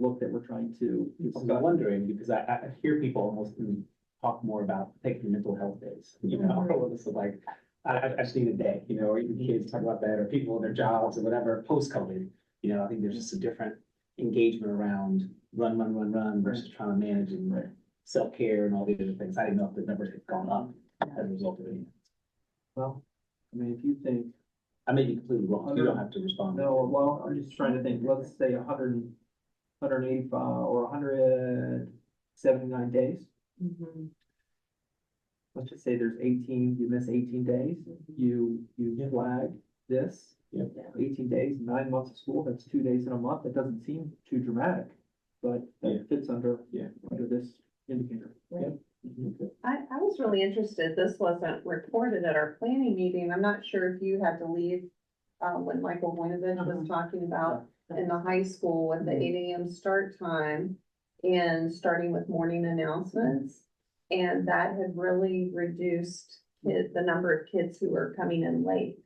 look that we're trying to I'm discuss. wondering, because I hear people almost talk more about taking mental health days, so like, I just need a day, or even kids talk about that, or people in their jobs or whatever, post-COVID. I think there's just a different engagement around run versus trying to manage and self-care and all the other things. I didn't know if the numbers had gone up as a result of it. Well, I mean, if you think, I may be completely wrong, you don't have to respond. no, well, I'm just trying to think, let's say 185 or 179 days. Mhm. Let's just say there's 18, you miss 18 days, you flag this. Yep. 18 days, 9 months of school, that's 2 days in a month, that doesn't seem too dramatic, but Yeah. that fits under Yeah. this indicator. Right. I was really interested, this wasn't reported at our planning meeting, I'm not sure if you had to leave, when Michael Winovich was talking about in the high school with the 8 a.m. start time and starting with morning announcements. And that had really reduced the number of kids who were coming in late.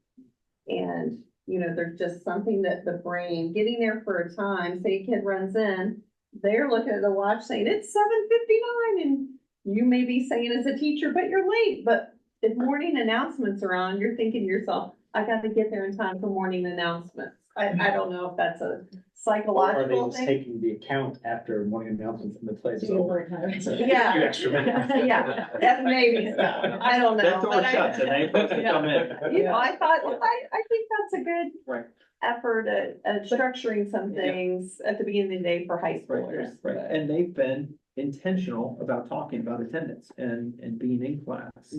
And, there's just something that the brain, getting there for a time, say a kid runs in, they're looking at the watch saying it's 7:59, and you may be saying as a teacher, but you're late. But if morning announcements are on, you're thinking to yourself, I gotta get there in time for morning announcements. I don't know if that's a Or are they psychological just thing. taking the account after morning announcements and the place is Do over? overtime. So, Yeah. few extra minutes. Yeah, that maybe so, I don't know. That door but I- shuts and they supposed to come in. I thought, I think that's a good Right. effort at structuring some things at the beginning of the day for high schoolers. Right, and they've been intentional about talking about attendance and being in class.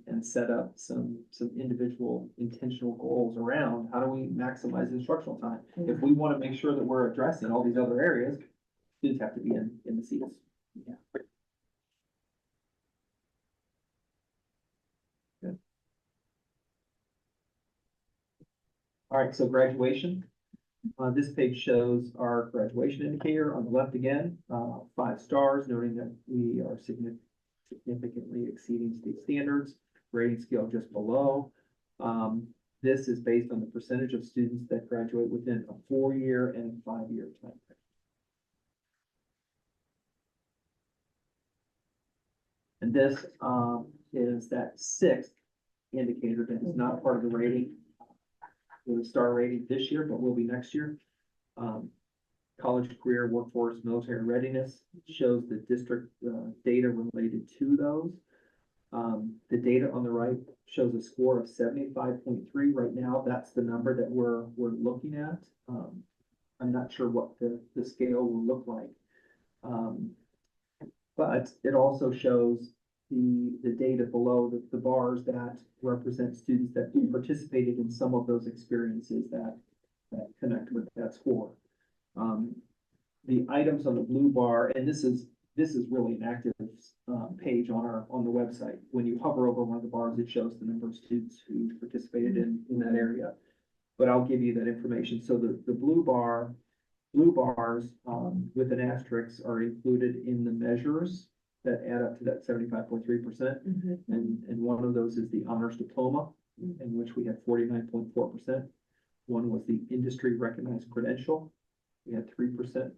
And set up some individual intentional goals around how do we maximize instructional time? If we want to make sure that we're addressing all these other areas, students have to be in the seats. Yeah. Good. All right, so graduation. This page shows our graduation indicator on the left again, 5 stars, noting that we are significantly exceeding state standards, rating scale just below. This is based on the percentage of students that graduate within a 4-year and a 5-year time frame. And this is that 6th indicator that is not part of the rating. The star rating this year, but will be next year. College, career, workforce, military readiness shows the district data related to those. The data on the right shows a score of 75.3 right now. That's the number that we're looking at. I'm not sure what the scale will look like. But it also shows the data below the bars that represent students that participated in some of those experiences that connect with that score. The items on the blue bar, and this is really an active page on the website. When you hover over one of the bars, it shows the number of students who participated in that area. But I'll give you that information. So the blue bars with an asterisk are included in the measures that add up to that 75.3%. And one of those is the honors diploma, in which we had 49.4%. One was the industry recognized credential. We had 3%.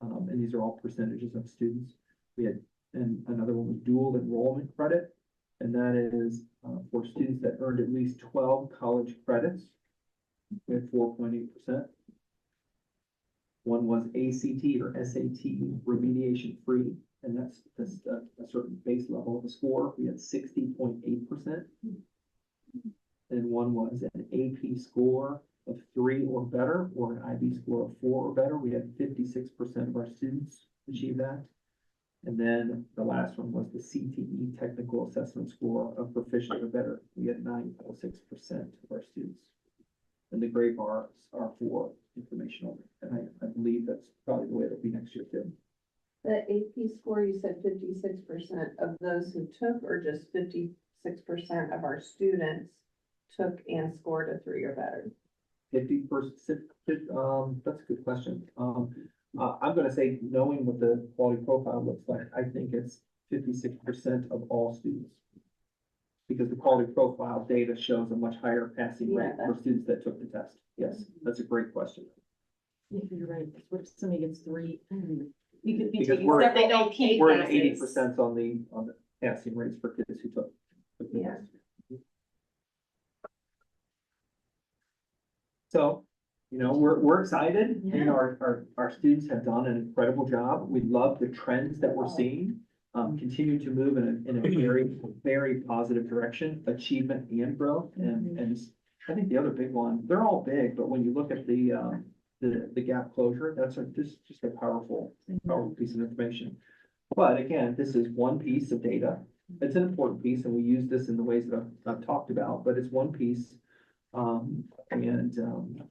And these are all percentages of students. And another one was dual enrollment credit. And that is for students that earned at least 12 college credits. We had 4.8%. One was ACT or SAT remediation free. And that's a certain base level of a score. We had 60.8%. And one was an AP score of 3 or better, or an IB score of 4 or better. We had 56% of our students achieve that. And then the last one was the CTE technical assessment score of proficient or better. We had 9.6% of our students. And the gray bars are for informational. And I believe that that's probably the way it'll be next year too. The AP score, you said 56% of those who took, or just 56% of our students took and scored a 3 or better? 50%, that's a good question. I'm gonna say, knowing what the quality profile looks like, I think it's 56% of all students. Because the quality profile data shows a much higher passing rate Yeah, for students that took the test. Yes, that's a great question. Yeah, you're right, 'cause what if somebody gets 3? You could be Because taking we're- several AP We're in classes. 80% on the passing rates for kids who took the Yeah. test. So, we're excited, Yeah. our students have done an incredible job, we love the trends that we're seeing. Continue to move in a very, very positive direction, achievement and growth, and I think the other big one, they're all big, but when you look at the gap closure, that's just a powerful piece of information. But again, this is one piece of data, it's an important piece, and we use this in the ways that I've talked about, but it's one piece.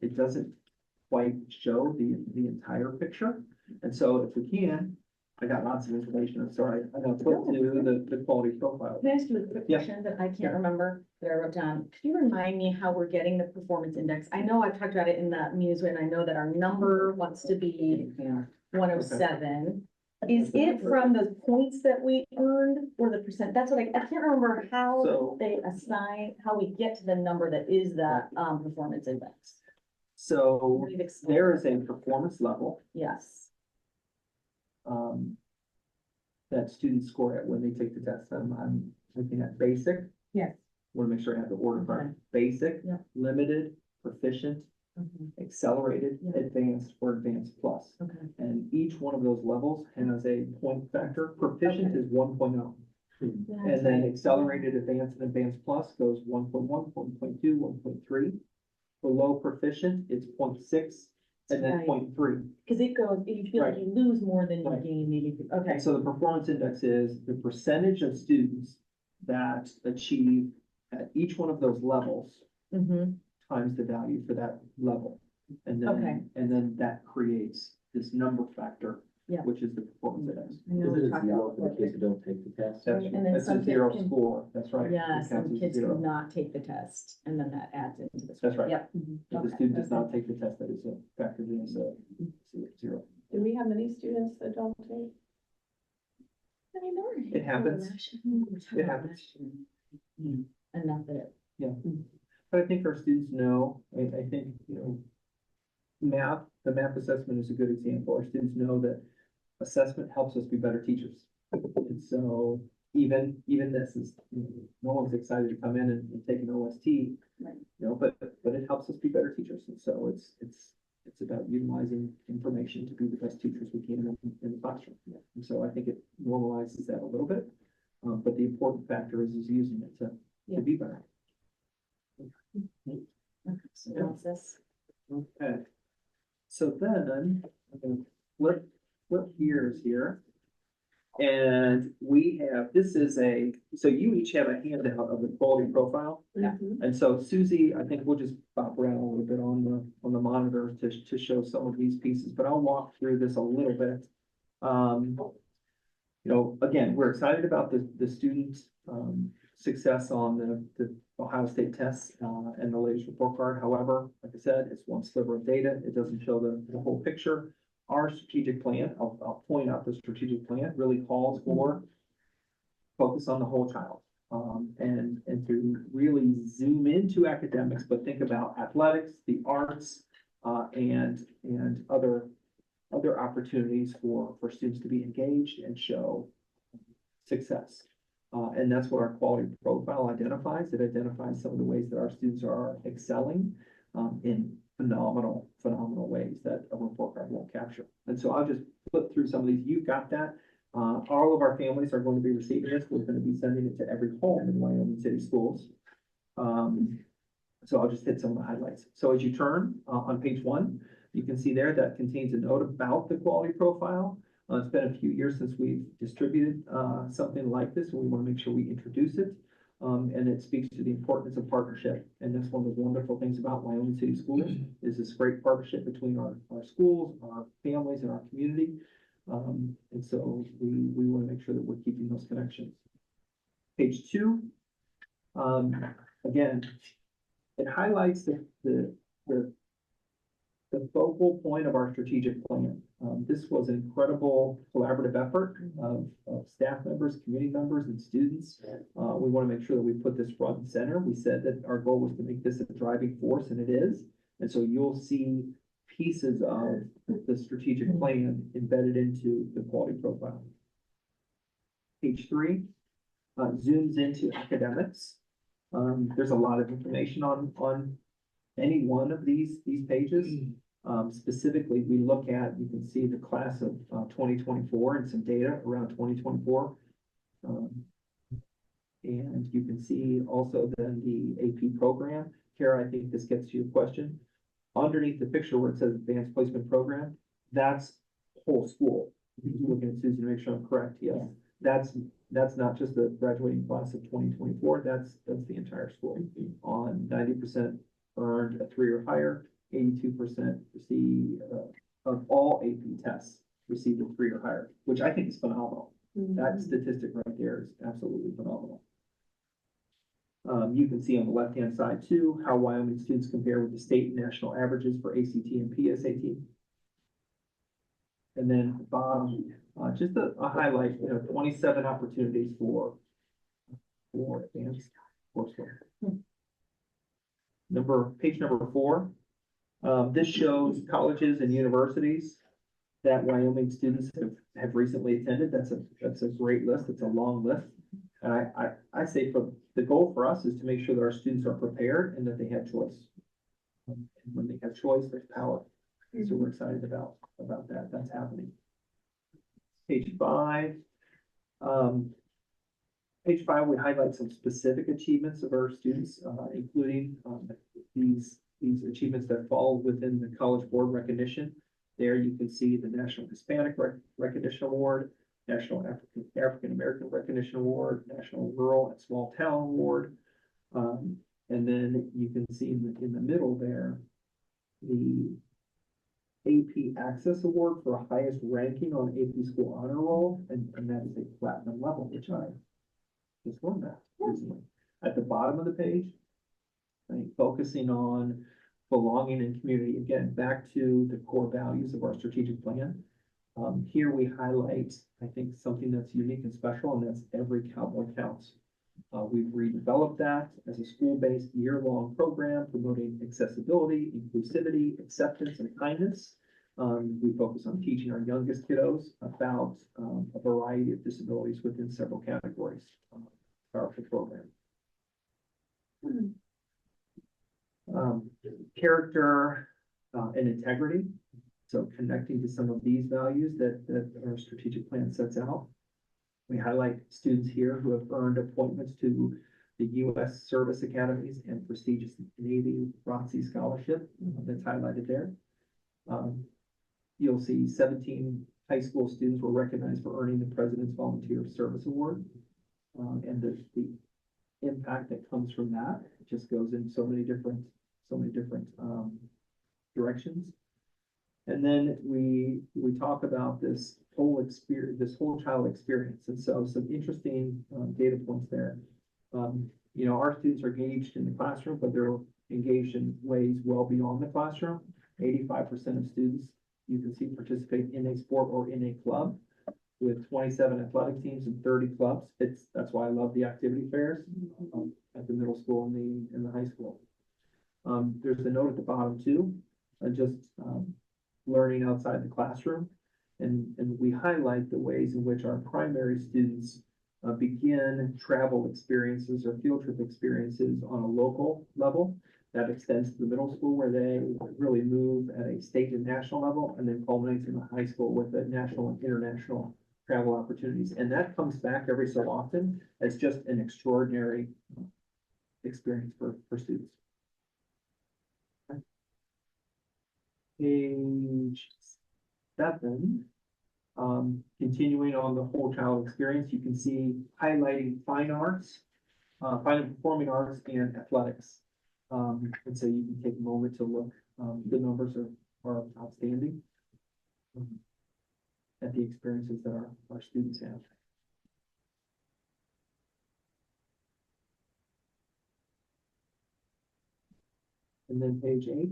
It doesn't quite show the entire picture. And so if we can, I got lots of information. I'm sorry. I'm gonna flip to the quality profile. Can I ask you a quick Yeah. question that I Yeah. can't remember that I wrote down? Could you remind me how we're getting the performance index? I know I've talked about it in the meetings, and I know that our number wants to be 107. Is it from the points that we earned or the percent? That's what I can't remember how So- they assign, how we get to the number that is that, performance index. So We've explained there is that. a performance level, Yes, that students score at when they take the test. I'm looking at basic. Yes. Want to make sure I have the order correct. Okay. Basic, Yeah. limited, proficient, accelerated, Yeah. advanced, or advanced plus. okay. And each one of those levels has a point factor. Proficient is 1.0. And then accelerated, advanced, and advanced plus goes 1.1, 1.2, 1.3. Below proficient, it's 0.6, and then Right. 0.3. Cause it goes, you feel like Right. you lose more than you Right. gain, maybe, okay. And so the performance index is the percentage of students that achieve at each one of those levels Mm-hmm. times the value for that level. And Okay. then that creates this number factor, Yeah. which is the performance index. I know Is we it talked zero about for the kids who don't take the test? That's, and then that's some a kids zero can- score, that's right. It Yes, counts some as kids zero. do not take the test, and then that adds into the. That's right. Yep. If the Okay. student does not take the test, that is a factor in as a zero. Do we have many students that don't take? It happens. It happens. Enough that it. But I think our students know, I think, the math assessment is a good example. Our students know that assessment helps us be better teachers. And so even this is, no one's excited to come in and take an OST, Right. but it helps us be better teachers. And so it's about utilizing information to be the best teachers we can in the classroom. And so I think it normalizes that a little bit. But the important factor is using it to be better. Analysis. Okay. So then, I'm gonna flip gears here. And we have, so you each have a handout of the quality profile. Yeah. And so Susie, I think we'll just pop around a little bit on the monitor to show some of these pieces, but I'll walk through this a little bit. Again, we're excited about the students' success on the Ohio State tests and the latest report card. However, like I said, it's one sliver of data. It doesn't show the whole picture. Our strategic plan, I'll point out the strategic plan really calls for focus on the whole child. And to really zoom into academics, but think about athletics, the arts, and other opportunities for students to be engaged and show success. And that's what our quality profile identifies. It identifies some of the ways that our students are excelling in phenomenal ways that a report card won't capture. And so I'll just flip through some of these. You've got that. All of our families are going to be receiving this. We're going to be sending it to every home in Wyoming City Schools. So I'll just hit some of the highlights. So as you turn on page 1, you can see there that contains a note about the quality profile. It's been a few years since we've distributed something like this, and we want to make sure we introduce it. and it speaks to the importance of partnership. And that's one of the wonderful things about Wyoming City Schools, is this great partnership between our schools, our families, and our community. And so we want to make sure that we're keeping those connections. Page 2, again, it highlights the focal point of our strategic plan. This was an incredible collaborative effort of staff members, community members, and students. We want to make sure that we put this front and center. We said that our goal was to make this a driving force, and it is. And so you'll see pieces of the strategic plan embedded into the quality profile. Page 3 zooms into academics. There's a lot of information on any one of these pages. Specifically, we look at, you can see the class of 2024 and some data around 2024. And you can see also then the AP program. Kara, I think this gets to your question. Underneath the picture where it says advanced placement program, that's whole school. Looking at Susan to make sure I'm correct. Yes, that's not just the graduating class of 2024. That's the entire school. On 90% earned a 3 or higher, 82% receive of all AP tests received a 3 or higher, which I think is phenomenal. That statistic right there is absolutely phenomenal. You can see on the left-hand side too, how Wyoming students compare with the state and national averages for ACT and PSAT. And then the bottom, just a highlight, 27 opportunities for advanced coursework. Page number 4. This shows colleges and universities that Wyoming students have recently attended. That's a great list. It's a long list. And I say the goal for us is to make sure that our students are prepared and that they have choice. And when they have choice, there's power. So we're excited about that. That's happening. Page 5. Page 5, we highlight some specific achievements of our students, including these achievements that fall within the College Board recognition. There you can see the National Hispanic Recognition Award, National African American Recognition Award, National Rural and Small Town Award. And then you can see in the middle there, the AP Access Award for highest ranking on AP School Honor Roll, and that is a platinum level, which I just learned that recently. At the bottom of the page, I think focusing on belonging and community, again, back to the core values of our strategic plan. Here we highlight, I think, something that's unique and special, and that's every cowboy counts. We've redeveloped that as a school-based year-long program promoting accessibility, inclusivity, acceptance, and kindness. We focus on teaching our youngest kiddos about a variety of disabilities within several categories. Powerful program. Character and integrity. So connecting to some of these values that our strategic plan sets out. We highlight students here who have earned appointments to the U.S. Service Academies and prestigious Navy ROTC scholarship that's highlighted there. You'll see 17 high school students were recognized for earning the President's Volunteer Service Award. And the impact that comes from that just goes in so many different directions. And then we talk about this whole experience, this whole child experience. And so some interesting data points there. Our students are engaged in the classroom, but they're engaged in ways well beyond the classroom. 85% of students you can see participate in a sport or in a club, with 27 athletic teams and 30 clubs. That's why I love the activity fairs at the middle school and the high school. There's a note at the bottom too, learning outside the classroom. And we highlight the ways in which our primary students begin travel experiences or field trip experiences on a local level. That extends to the middle school, where they really move at a state and national level, and then culminates in the high school with the national and international travel opportunities. And that comes back every so often as just an extraordinary experience for students. Page 7, continuing on the whole child experience, you can see highlighting fine arts fine performing arts and athletics. And so you can take a moment to look, the numbers are outstanding. At the experiences that our students have. And then page 8,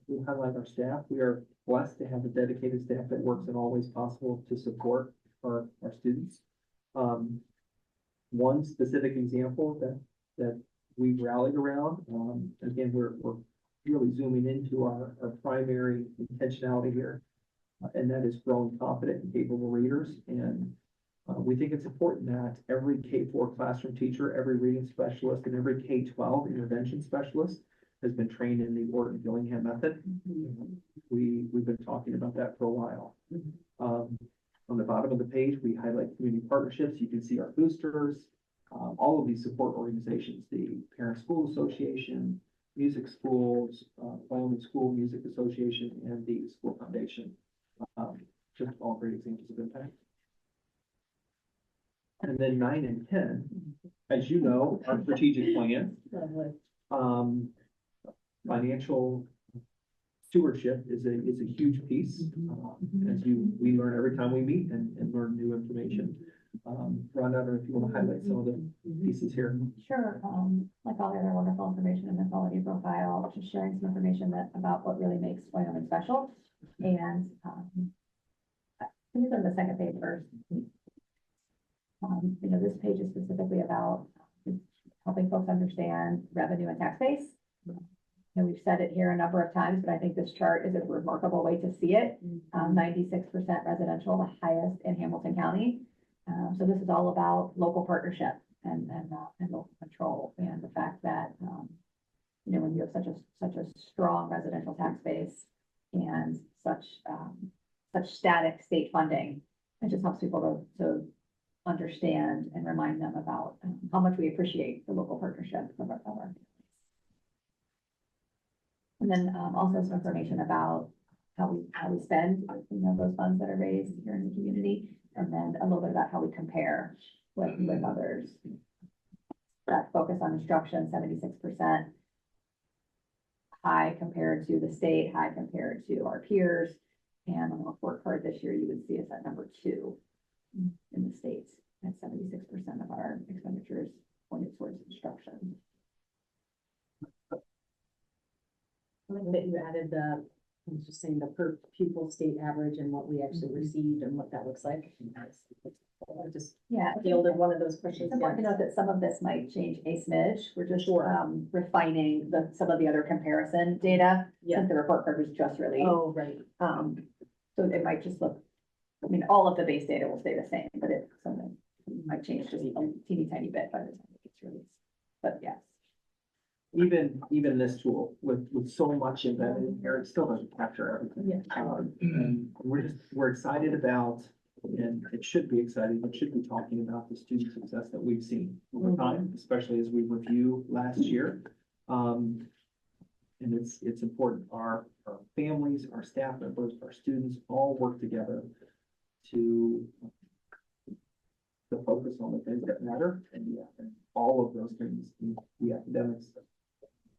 we highlight our staff. We are blessed to have a dedicated staff that works in all ways possible to support our students. One specific example that we rallied around, again, we're really zooming into our primary intentionality here, and that is growing confident and capable readers. And we think it's important that every K-4 classroom teacher, every reading specialist, and every K-12 intervention specialist has been trained in the Orton-Gillingham method. We've been talking about that for a while. On the bottom of the page, we highlight community partnerships. You can see our boosters, all of these support organizations, the Parent School Association, Music Schools, Wyoming School Music Association, and the School Foundation. Just all great examples of impact. And then 9 and 10, as you know, our strategic plan, financial stewardship is a huge piece. We learn every time we meet and learn new information. Rhonda, I don't know if you want to highlight some of the pieces here. Sure, like all the other wonderful information in the quality profile, just sharing some information about what really makes Wyoming special. And, let me go to the second page first. This page is specifically about helping folks understand revenue and tax base. And we've said it here a number of times, but I think this chart is a remarkable way to see it. 96% residential, the highest in Hamilton County. So this is all about local partnership and local control, and the fact that, when you have such a strong residential tax base and such static state funding, it just helps people to understand and remind them about how much we appreciate the local partnership of our families. And then also some information about how we spend, those funds that are raised here in the community, and then a little bit about how we compare with others. That focus on instruction, 76%, high compared to the state, high compared to our peers. And on the report card this year, you would see us at number 2 in the states, at 76% of our expenditures pointed towards instruction. I like that you added I was just saying the per pupil state average and what we actually received and what that looks like. I just fielded one of those questions. It's important to note that some of this might change a smidge. We're just refining some of the other comparison data since the report card was just released. Oh, right. So it might just look, all of the base data will stay the same, but something might change just a teeny tiny bit by the time it gets released. But yes. Even this tool with so much embedded in here, it still doesn't capture everything. And we're excited about, and it should be exciting, it should be talking about the student success that we've seen over time, especially as we review last year. And it's important. Our families, our staff members, our students all work together to focus on the things that matter, and all of those things, the academics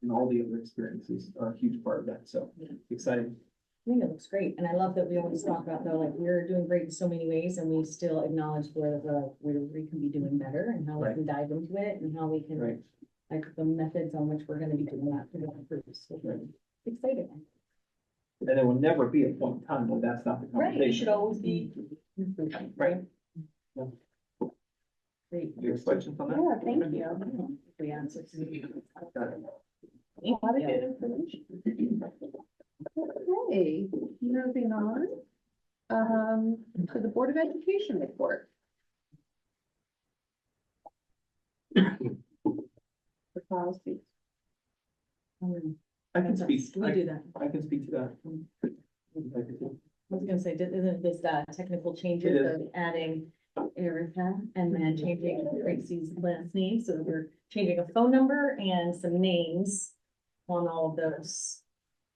and all the other experiences are a huge part of that. So exciting. I think it looks great. And I love that we always talk about though, like we're doing great in so many ways and we still acknowledge where we can be doing better and how we can dive into it and how we can, like the methods on which we're going to be doing that to improve. So exciting. And there will never be a point in time where that's not the conversation. Right, it should always be. Right. Yeah. Great. Any questions on that? Yeah, thank you. We answered. A lot of good information. Okay, moving on. To the Board of Education report. The policies. I can speak. We do that. I can speak to that. I was gonna say, isn't this technical changes It is. of adding Erica and then changing Tracy's last name? So we're changing a phone number and some names on all of those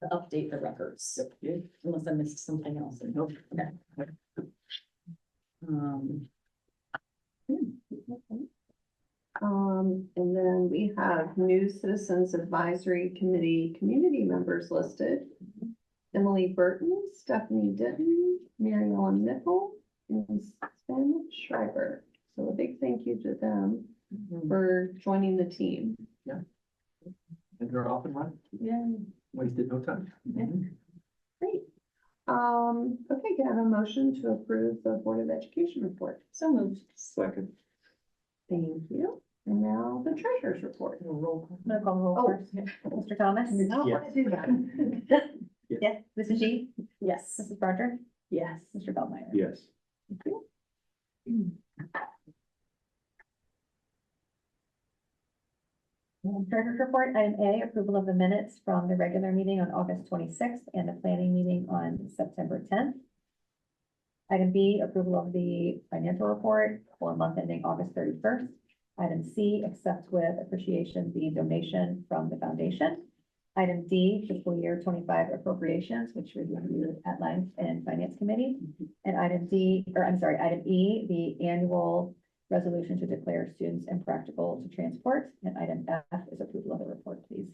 to update the records. Yep. Unless I missed something else. Nope. Okay. And new Citizens Advisory Committee community members listed. Emily Burton, Stephanie Denton, Mary Ellen Nickel, and Sven Schreiber. So a big thank you to them for joining the team. And they're off and running, Yeah. wasted no time. Great. Okay, can I have a motion to approve the Board of Education report? So moved. Second. Thank you. And now the treasurer's report. I'm gonna call the roll Oh. first. Mr. Thomas? I did not want to do that. Yes. Mrs. G? Yes. Mrs. Barger? Yes. Mr. Feldmeyer? Yes. Thank you. Treasurer's report, item A, approval of the minutes from the regular meeting on August 26th and the planning meeting on September 10th. Item B, approval of the financial report for month ending August 31st. Item C, accept with appreciation the donation from the foundation. Item D, fiscal year 25 appropriations, which we reviewed at length in Finance Committee. And item E, the annual resolution to declare students impractical to transport. And item F is approval of the report, please.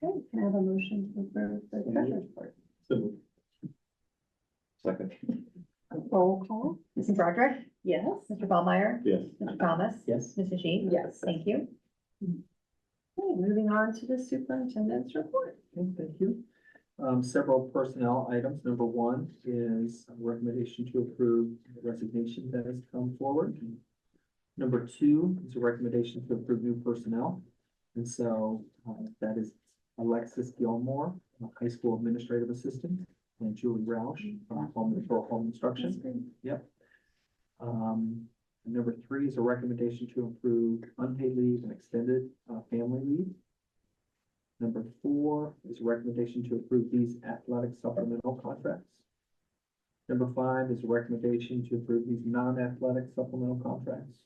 Okay, can I have a motion to approve the treasurer's report? So moved. Second. Roll call. Mrs. Broderick? Yes. Mr. Ballmeyer? Yes. Mr. Thomas? Yes. Mrs. Sheet? Yes. Thank you. Okay, moving on to the superintendent's report. Okay, thank you. Several personnel items. Number one is a recommendation to approve the resignation that has come forward. Number two is a recommendation to approve new personnel. And so that is Alexis Gilmore, a high school administrative assistant, and Julie Roush from home instruction. Yep. Number three is a recommendation to approve unpaid leave and extended family leave. Number four is a recommendation to approve these athletic supplemental contracts. Number five is a recommendation to approve these non-athletic supplemental contracts.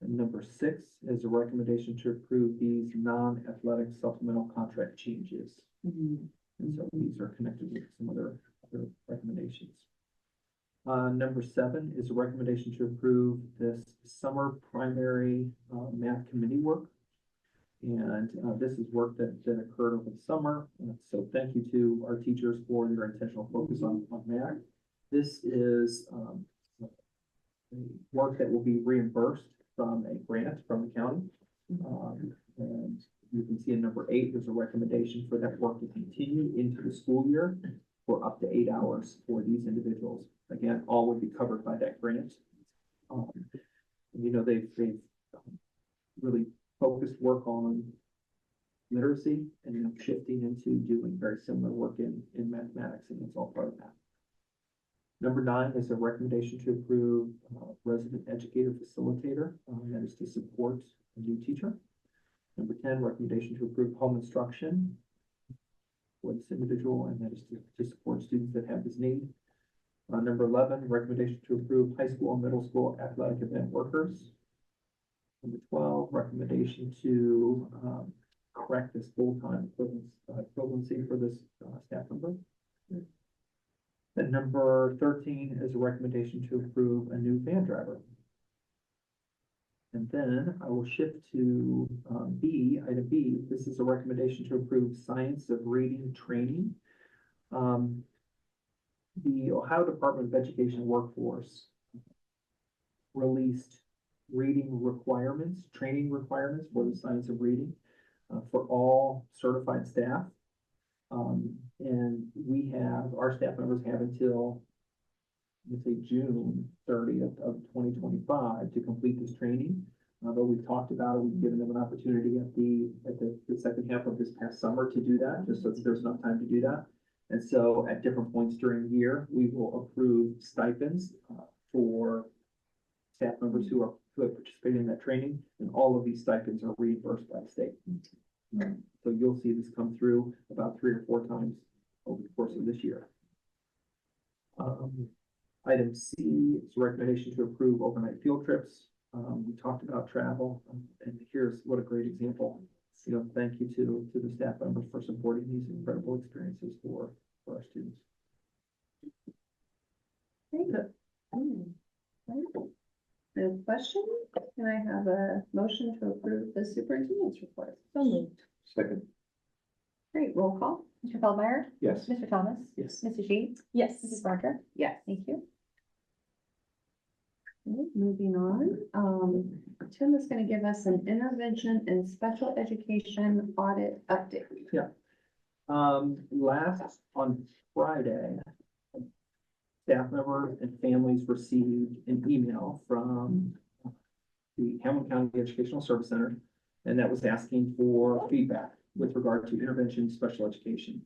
And number six is a recommendation to approve these non-athletic supplemental contract changes. And so these are connected with some other recommendations. Number seven is a recommendation to approve this summer primary math committee work. And this is work that occurred over the summer. So thank you to our teachers for their intentional focus on math. This is work that will be reimbursed from a grant from the county. And you can see in number 8, there's a recommendation for that work to continue into the school year for up to 8 hours for these individuals. Again, all would be covered by that grant. You know, they've really focused work on literacy and then shifting into doing very similar work in mathematics, and it's all part of that. Number 9 is a recommendation to approve resident educator facilitator, that is to support a new teacher. Number 10, recommendation to approve home instruction for this individual, and that is to support students that have this need. Number 11, recommendation to approve high school and middle school athletic event workers. Number 12, recommendation to correct this full-time equivalency for this staff member. And number 13 is a recommendation to approve a new van driver. And then I will shift to B, item B. This is a recommendation to approve science of reading training. The Ohio Department of Education Workforce released reading requirements, training requirements for the science of reading for all certified staff. And we have, our staff members have until, let's say, June 30th of 2025 to complete this training. But we've talked about it, we've given them an opportunity at the second half of this past summer to do that, just so that there's enough time to do that. And so at different points during the year, we will approve stipends for staff members who have participated in that training, and all of these stipends are reimbursed by the state. So you'll see this come through about 3 or 4 times over the course of this year. Item C is a recommendation to approve overnight field trips. We talked about travel, and here's what a great example. You know, thank you to the staff members for supporting these incredible experiences for our students. Very good. No questions? can I have a motion to approve the superintendent's report? So moved. Second, Great, roll call? Mr. Feldmeyer? yes. Mr. Thomas? Yes. Mrs. Sheets? Yes. Mrs. Barker? Yes. Thank you. Okay, moving on, Tim is gonna give us an intervention in special education audit update. Last on Friday, staff members and families received an email from the Hamilton County Educational Service Center, and that was asking for feedback with regard to intervention in special education.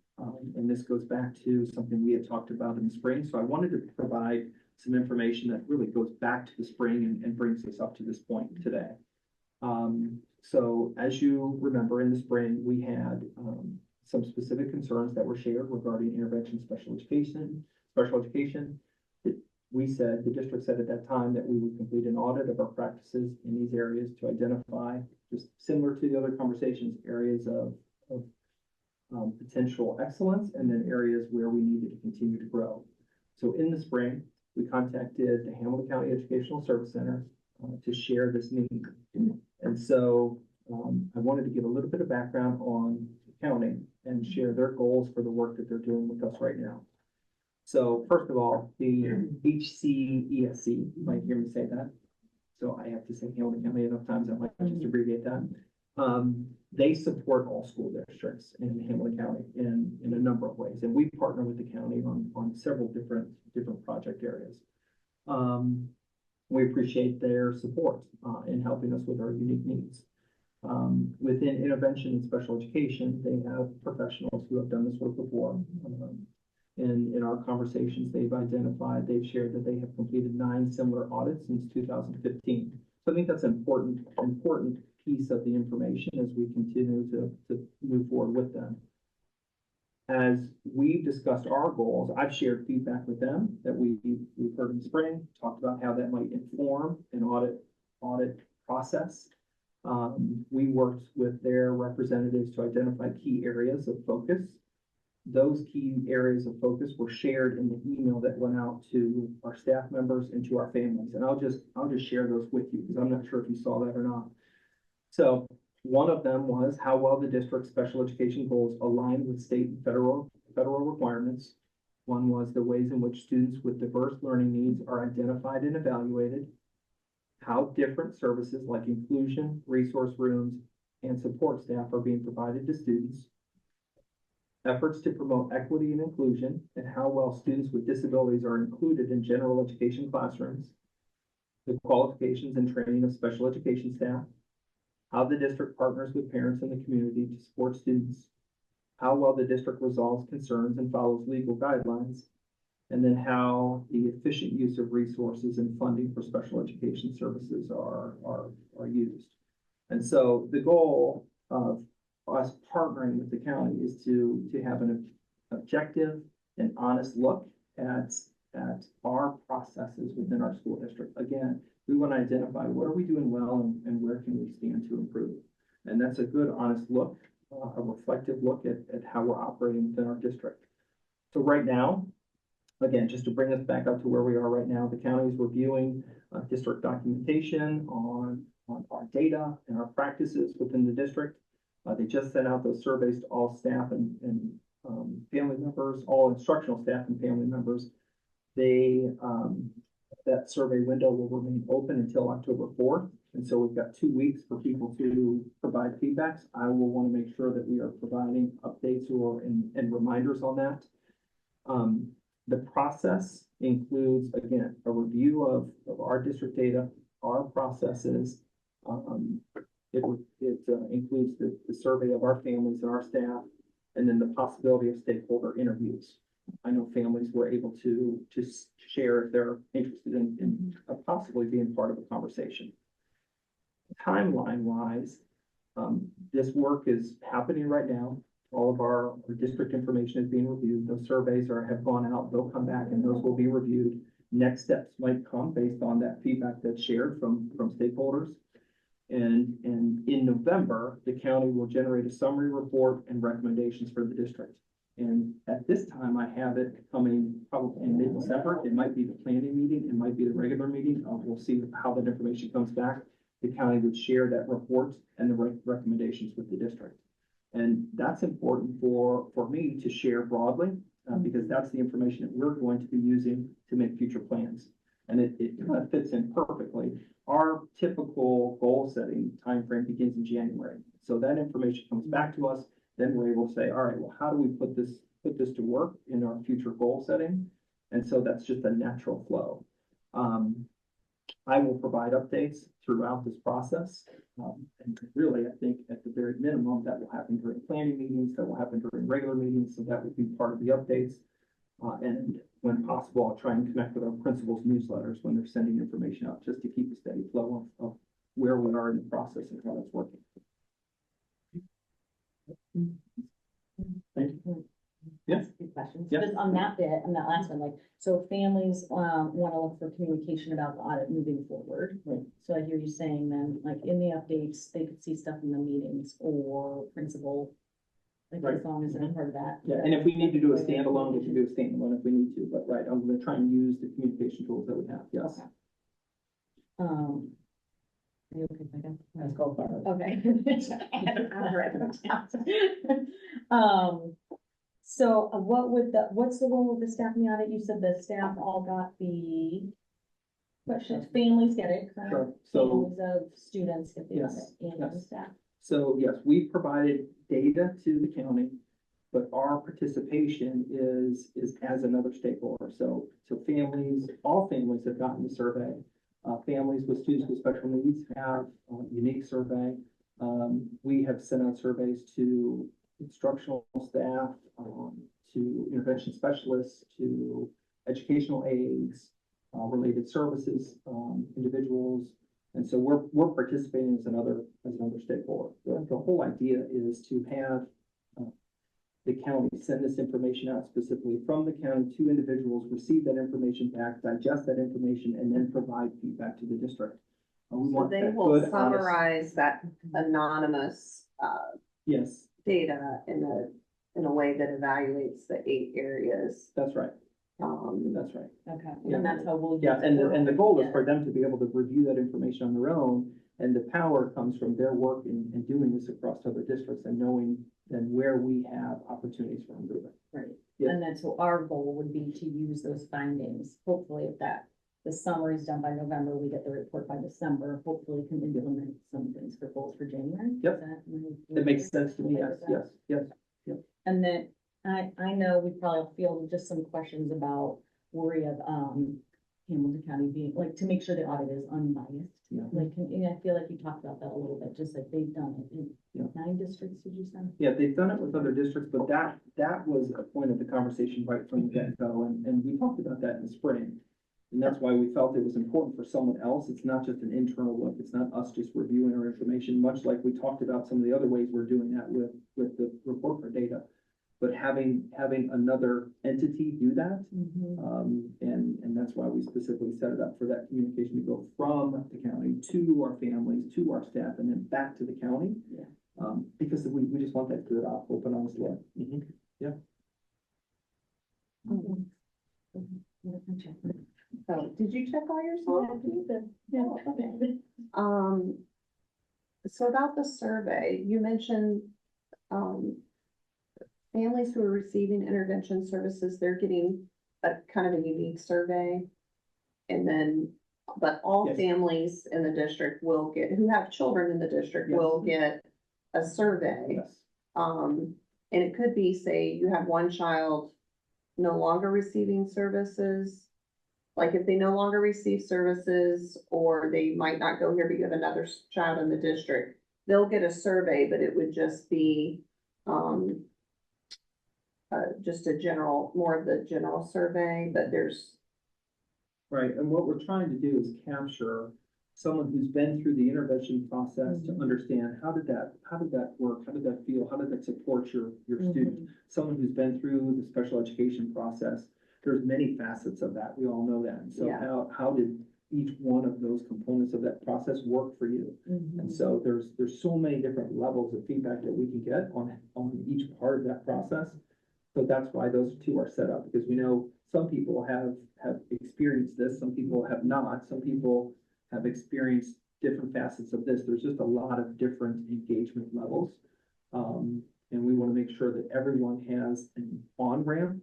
And this goes back to something we had talked about in the spring, so I wanted to provide some information that really goes back to the spring and brings us up to this point today. So as you remember, in the spring, we had some specific concerns that were shared regarding intervention special education. We said, the district said at that time that we would complete an audit of our practices in these areas to identify, just similar to the other conversations, areas of potential excellence, and then areas where we needed to continue to grow. So in the spring, we contacted the Hamilton County Educational Service Center to share this need. And so I wanted to give a little bit of background on the county and share their goals for the work that they're doing with us right now. So first of all, the HCESC, you might hear me say that. So I have to say Hamilton County enough times, I might just abbreviate that. They support all school districts in Hamilton County in a number of ways, and we partner with the county on several different project areas. We appreciate their support in helping us with our unique needs. Within intervention and special education, they have professionals who have done this work before. And in our conversations, they've shared that they have completed 9 similar audits since 2015. So I think that's an important piece of the information as we continue to move forward with them. As we've discussed our goals, I've shared feedback with them that we've heard in spring, talked about how that might inform an audit process. We worked with their representatives to identify key areas of focus. Those key areas of focus were shared in the email that went out to our staff members and to our families. And I'll just share those with you because I'm not sure if you saw that or not. So one of them was how well the district's special education goals align with state and federal requirements. One was the ways in which students with diverse learning needs are identified and evaluated. How different services like inclusion, resource rooms, and support staff are being provided to students. Efforts to promote equity and inclusion, and how well students with disabilities are included in general education classrooms. The qualifications and training of special education staff. How the district partners with parents in the community to support students. How well the district resolves concerns and follows legal guidelines. And then how the efficient use of resources and funding for special education services are used. And so the goal of us partnering with the county is to have an objective and honest look at our processes within our school district. Again, we want to identify what are we doing well and where can we stand to improve. And that's a good, honest look, a reflective look at how we're operating within our district. So right now, again, just to bring us back up to where we are right now, the county is reviewing district documentation on our data and our practices within the district. They just sent out those surveys to all staff and family members, all instructional staff and family members. That survey window will remain open until October 4th. And so we've got 2 weeks for people to provide feedbacks. I will want to make sure that we are providing updates and reminders on that. The process includes, again, a review of our district data, our processes. It includes the survey of our families and our staff, and then the possibility of stakeholder interviews. I know families were able to share if they're interested in possibly being part of a conversation. Timeline-wise, this work is happening right now. All of our district information is being reviewed. Those surveys have gone out. They'll come back and those will be reviewed. Next steps might come based on that feedback that's shared from stakeholders. And in November, the county will generate a summary report and recommendations for the district. And at this time, I have it coming probably in mid-December. It might be the planning meeting. It might be the regular meeting. We'll see how that information comes back. the county would share that report and the recommendations with the district. And that's important for me to share broadly, because that's the information that we're going to be using to make future plans. And it kind of fits in perfectly. Our typical goal setting timeframe begins in January. So that information comes back to us, then we're able to say, all right, well, how do we put this to work in our future goal setting? And so that's just a natural flow. I will provide updates throughout this process. And really, I think at the very minimum, that will happen during planning meetings, that will happen during regular meetings, so that will be part of the updates. And when possible, I'll try and connect with our principals' newsletters when they're sending information out, just to keep a steady flow of where we are in the process and how that's working. Thank you. Yeah. Good questions. Yeah. Just on that bit, on that last one, like, so families, want to look for communication about the audit moving forward. Right. So I hear you saying then, like, in the updates, they could see stuff in the meetings or principal. Like, Right. as long as they're part of that. Yeah, and if we need to do a standalone, we can do a standalone if we need to, but right, I'm gonna try and use the communication tools that we have, yes. Okay. Are you okay, Megan? Let's go for it. Okay. I'll write them down. So what's the role of the staff in the audit? You said the staff all got the questions, families get it, correct? Sure, so, Families of students get the Yes, audit and the yes. staff. so yes, we've provided data to the county, but our participation is as another stakeholder. So families, all families have gotten the survey. Families with students with special needs have a unique survey. We have sent out surveys to instructional staff, to intervention specialists, to educational aides, related services, individuals. And so we're participating as another stakeholder. The whole idea is to have the county send this information out specifically from the county to individuals, receive that information back, digest that information, and then provide feedback to the district. We So want they that will good, honest- summarize that anonymous, Yes, data in a way that evaluates the 8 areas. that's right. Um, That's right. Okay, Yeah. and that's how we'll. Yeah, use and the goal is Yeah. for them to be able to review that information on their own, and the power comes from their work in doing this across other districts and knowing then where we have opportunities for improvement. Right, Yeah. and then so our goal would be to use those findings, hopefully if the summary is done by November, we get the report by December, hopefully can implement some things for goals for January. Is Yep. that- It makes sense to me, Okay yes, with that? yes. And then I know we probably fielded just some questions about worry of, Hamilton County being, like, to make sure the audit is unbiased. Yeah. Like, and I feel like you talked about that a little bit, just like they've done it in Yeah. 9 districts, did you say? Yeah, they've done it with other districts, but that was a point of the conversation right from the get-go, and we talked about that in the spring. And that's why we felt it was important for someone else. It's not just an internal look. It's not us just reviewing our information, much like we talked about some of the other ways we're doing that with the report for data. But having another entity do that, and that's why we specifically set it up for that communication to go from the county to our families, to our staff, and then back to the county. Yeah. Because we just want that good, open, honest look. Yeah. so did you check all your slides? Yeah, okay. So about the survey, you mentioned, families who are receiving intervention services, they're getting a kind of a unique survey. And then, but all Yes. families in the district will get, who have children in the district Yes. will get a survey. Yes. And it could be, say, you have one child no longer receiving services. Like if they no longer receive services, or they might not go here, but you have another child in the district, they'll get a survey, but it would just be, just a general, more of the general survey, but there's, Right, and what we're trying to do is capture someone who's been through the intervention process to understand how did that work? How did that feel? How did that support your student? Someone who's been through the special education process, there's many facets of that. We all know that. And so Yeah. how did each one of those components of that process work for you? And so there's so many different levels of feedback that we can get on each part of that process. So that's why those two are set up, because we know some people have experienced this, some people have not, some people have experienced different facets of this. There's just a lot of different engagement levels. And we want to make sure that everyone has an on-ramp,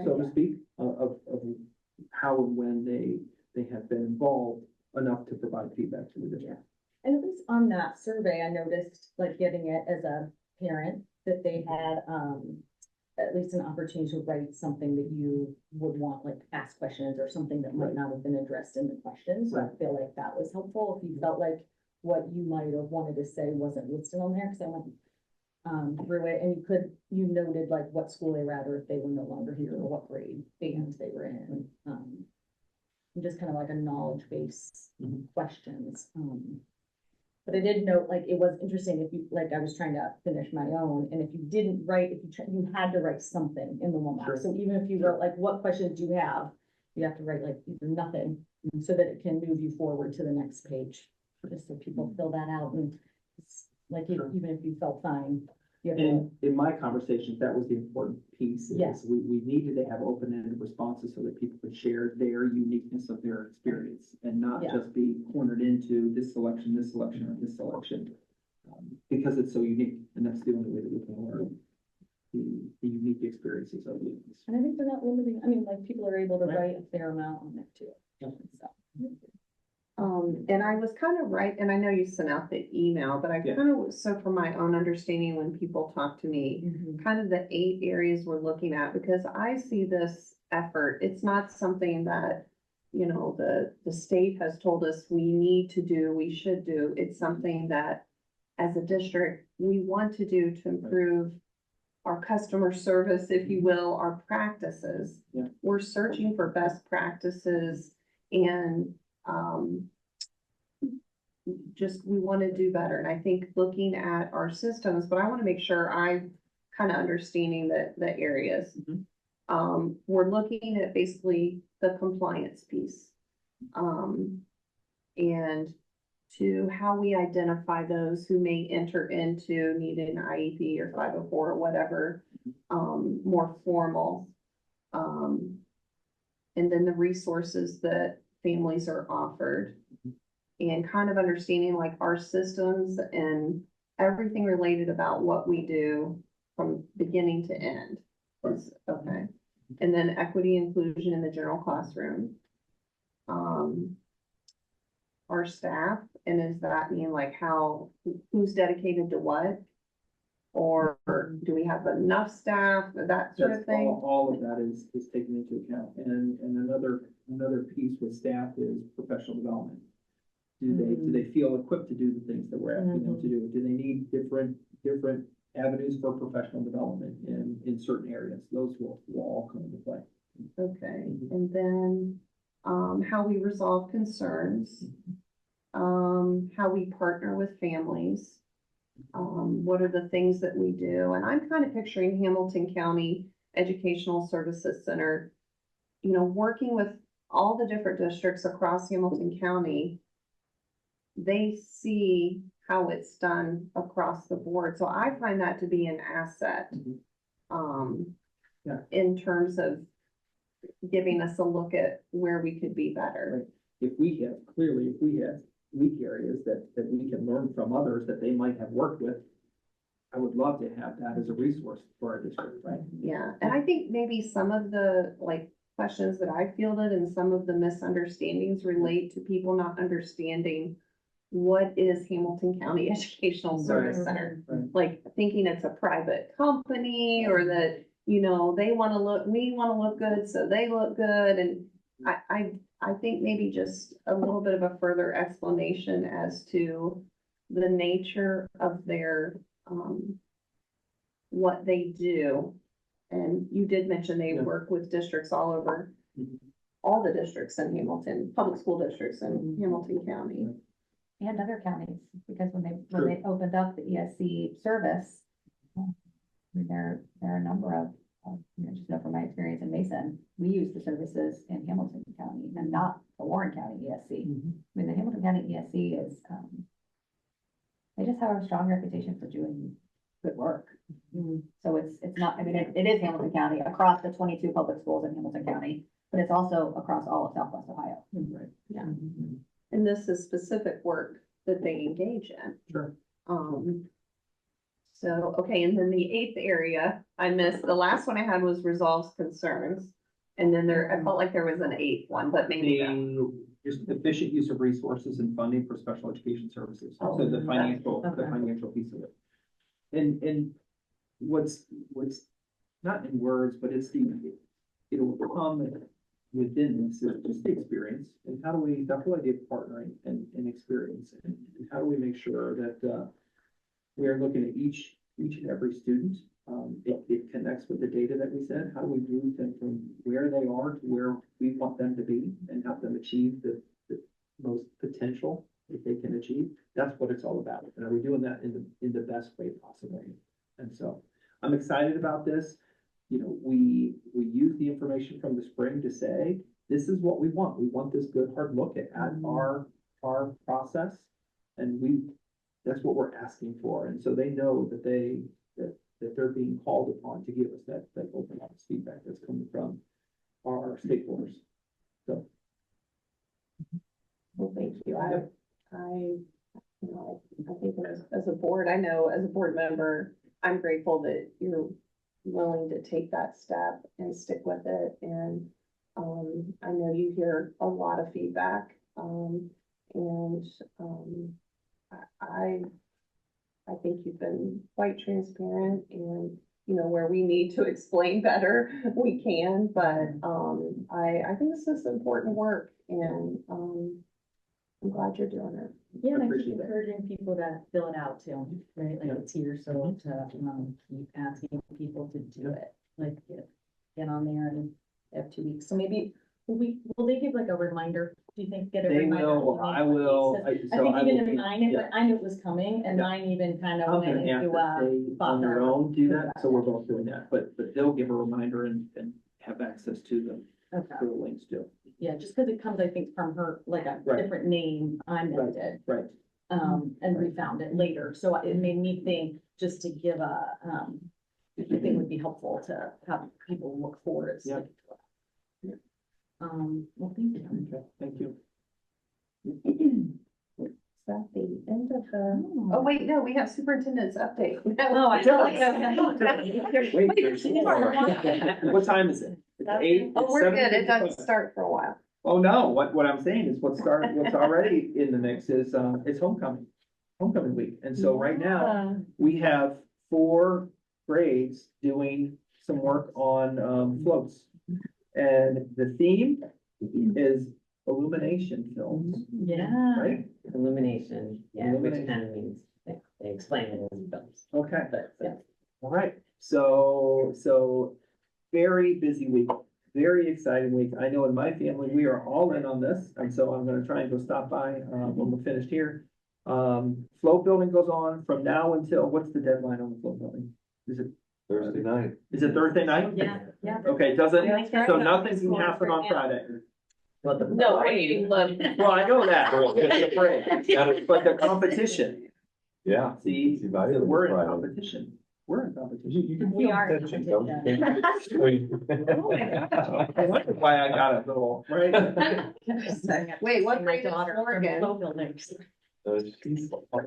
so to speak, of how and when they have been involved enough to provide feedback to the district. And at least on that survey, I noticed, like, getting it as a parent, that they had, at least an opportunity to write something that you would want, like, ask questions or something that might not have been addressed in the questions. So I feel like that was helpful if you felt like what you might have wanted to say wasn't listed on there, because I went through it, and you noted like what school they were at, or if they were no longer here, or what grade bands they were in. Just kind of like a knowledge base questions. But I did note, like, it was interesting if you, like, I was trying to finish my own, and if you didn't write, you had to write something in the one box. Sure. So even if you wrote, like, what questions do you have to write like either nothing, so that it can move you forward to the next page. Just so people fill that out, and it's like, even if you felt fine. You have to- And in my conversations, that was the important piece. Is Yes. we needed to have open-ended responses so that people could share their uniqueness of their experience and not Yeah. just be cornered into this selection, or this selection. Because it's so unique, and that's the only way that we can learn the unique experiences of the. And I think they're not limiting, I mean, like, people are able to Right. write a fair amount on there too. Yeah. So. And I was kind of right, and I know you sent out the email, but I Yeah. kind of, so from my own understanding, when people talk to me, kind of the 8 areas we're looking at, because I see this effort, it's not something that, you know, the state has told us we need to do, we should do. It's something that as a district, we want to do to improve our customer service, if you will, our practices. Yeah. We're searching for best practices, and just, we want to do better. And I think looking at our systems, but I want to make sure I'm kind of understanding the areas. We're looking at basically the compliance piece. And to how we identify those who may enter into needing an IEP or 504 or whatever, more formal. And then the resources that families are offered. And kind of understanding like our systems and everything related about what we do from beginning to end. Okay. And then equity inclusion in the general classroom. Our staff, and does that mean like who's dedicated to what? Or do we have enough staff, that sort of thing? All of that is taken into account. And another piece with staff is professional development. Do they feel equipped to do the things that we're asking them to do? Do they need different avenues for professional development in certain areas? Those will all come into play. Okay, and then, how we resolve concerns, how we partner with families, what are the things that we do? And I'm kind of picturing Hamilton County Educational Services Center, you know, working with all the different districts across Hamilton County. They see how it's done across the board. So I find that to be an asset. Yeah. In terms of giving us a look at where we could be better. If we have weak areas that we can learn from others that they might have worked with, I would love to have that as a resource for our district, right? Yeah, and I think maybe some of the like questions that I fielded and some of the misunderstandings relate to people not understanding what is Hamilton County Educational Service Right. Center. Right. Like thinking it's a private company, or that, you know, we want to look good, so they look good. And I think maybe just a little bit of a further explanation as to the nature of their, what they do. And you did mention they Yeah. work with districts all over, Mhm. all the districts in Hamilton, public school districts in Hamilton County. And other counties, because when they opened up the ESC service, I mean, there are a number of, you know, just know from my experience in Mason, we use the services in Hamilton County and not the Warren County ESC. I mean, the Hamilton County ESC is, they just have a strong reputation for doing good work. So it's not, I mean, it is Hamilton County across the 22 public schools in Hamilton County, but it's also across all of Southwest Ohio. Right. Yeah. and this is specific work that they engage in. Sure. So, okay, and then the eighth area, I missed, the last one I had was resolves concerns. And then I felt like there was an eighth one, but maybe. Just efficient use of resources and funding for special education services. Oh, So the financial okay. piece of it. And what's not in words, but it'll come within this, is just the experience. And how do we, the whole idea of partnering and experience, and how do we make sure that, we are looking at each and every student. It connects with the data that we said. How do we move them from where they are to where we want them to be and help them achieve the most potential that they can achieve? That's what it's all about. And are we doing that in the best way possible? And so I'm excited about this. You know, we use the information from the spring to say, this is what we want. We want this good hard look at our process. And that's what we're asking for. And so they know that they're being called upon to give us that open honest feedback that's coming from our stakeholders. So. Well, thank you. You know, I think as a board, I know as a board member, I'm grateful that you're willing to take that step and stick with it. And, I know you hear a lot of feedback, I think you've been quite transparent, and, you know, where we need to explain better, we can, but, I think this is important work, and, I'm glad you're doing it. Yeah, and I keep Appreciate that. encouraging people to fill it out too, right? Like it's here, so to, keep asking people to do it, like get on there and have 2 weeks. So maybe, will they give like a reminder? Do you think get a They reminder? will, I will. I think even in mine, I knew it was coming, and Yeah. mine even kind of I'm went gonna ask into that they on their own do that, so we're both doing that, but they'll give a reminder and have access to them, Okay, to the links too. yeah, just because it comes, I think, from her, like a Right. different name, I meant it, Right. and refound it later, so it made me think just to give I think it would be helpful to have people look forward. Yeah. Well, thank you. Okay, thank you. Is that the end of oh, wait, no, we have superintendent's update. Oh, I don't. Wait, there's more. What time is it? It's 8. Oh, it's we're good. It 7:55. doesn't start for a while. Oh, no, what I'm saying is what's already in the mix is, it's homecoming week. And so right now, we have 4 grades doing some work on, floats. And the theme is illumination films, Yeah. right? Illumination, yeah, which Illumination. kind of means, they explain it in films, Okay, but, all right. So very busy week, very exciting week. I know in my family, we are all in on this. And so I'm gonna try and go stop by, when we're finished here. Float building goes on from now until, what's the deadline on the float building? Is it Thursday night. Thursday night? Yeah, yeah. Okay, so nothing can happen on Friday. well, the. No, I love. Well, I know that, it's a parade, but the competition, Yeah. see, It's valuable we're in Friday. competition. We're in competition. We are in competition. I wonder why I got a little, right? Wait, what My grade is daughter from Morgan? Bowville.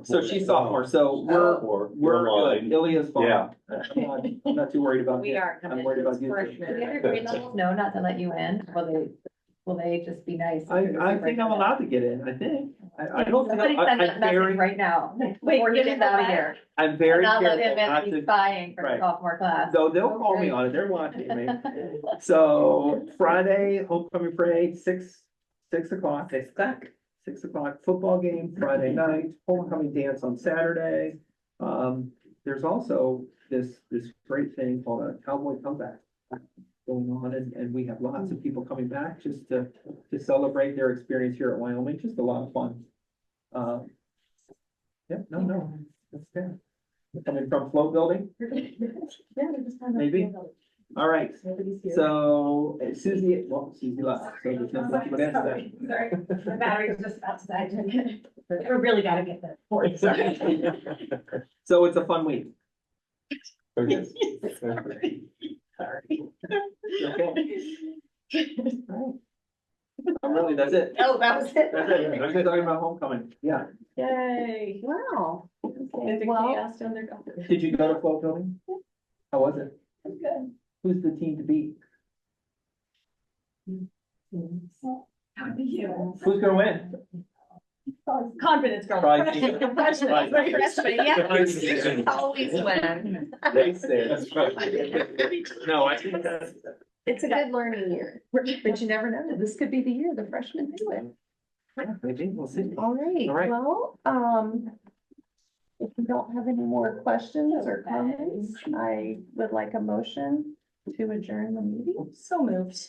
So she's sophomore, so we're good. Ilya's fine. Yeah. I'm not too worried about We him. are I'm worried about you. The other grade levels know not to let you in, will they just be nice? I think I'm allowed to get in, I think. I don't think, Somebody send that I'm message very, right now. Wait, Before he get gets in out the of here. I'm very Not let him careful in not and be to, spying for right. sophomore class. though they'll call me on it, they're watching me. So Friday, homecoming parade, 6 o'clock. 6 o'clock, football game Friday night, homecoming dance on Saturday. There's also this great thing called a cowboy comeback going on, and we have lots of people coming back just to celebrate their experience here at Wyoming, just a lot of fun. Yeah, no, that's good. Coming from float building, Yeah, we just kind of. Maybe. all right, Nobody's here. so Susie left, so there's nothing she would answer that. Sorry, my battery was just about to die. I really gotta get that for you, sorry. So it's a fun week. Okay. Sorry. Okay. I'm really Totally, that's it. Oh, that was it. That's it. I'm talking about homecoming. Yeah. Yay. Wow. Is the Well, chaos down there? Did you go to float building? How was it? Good. Who's the team to beat? How do you? Who's gonna win? Confidence, girl. Prize. Freshman, yes, always win. They said. That's right. No, I think that's. It's a good learning year, but you never know, this could be the year the freshmen do it. Maybe, we'll see. All right, All right. well, if you don't have any more questions or comments, I would like a motion to adjourn the meeting. So moved.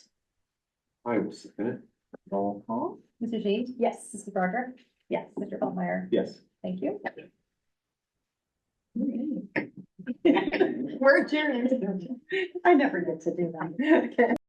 I will second it. Roll call. Mrs. Reed? Yes. Mrs. Barker? Yes. Mr. Altmeyer? Yes. Thank you. We're adjourned. I never get to do that.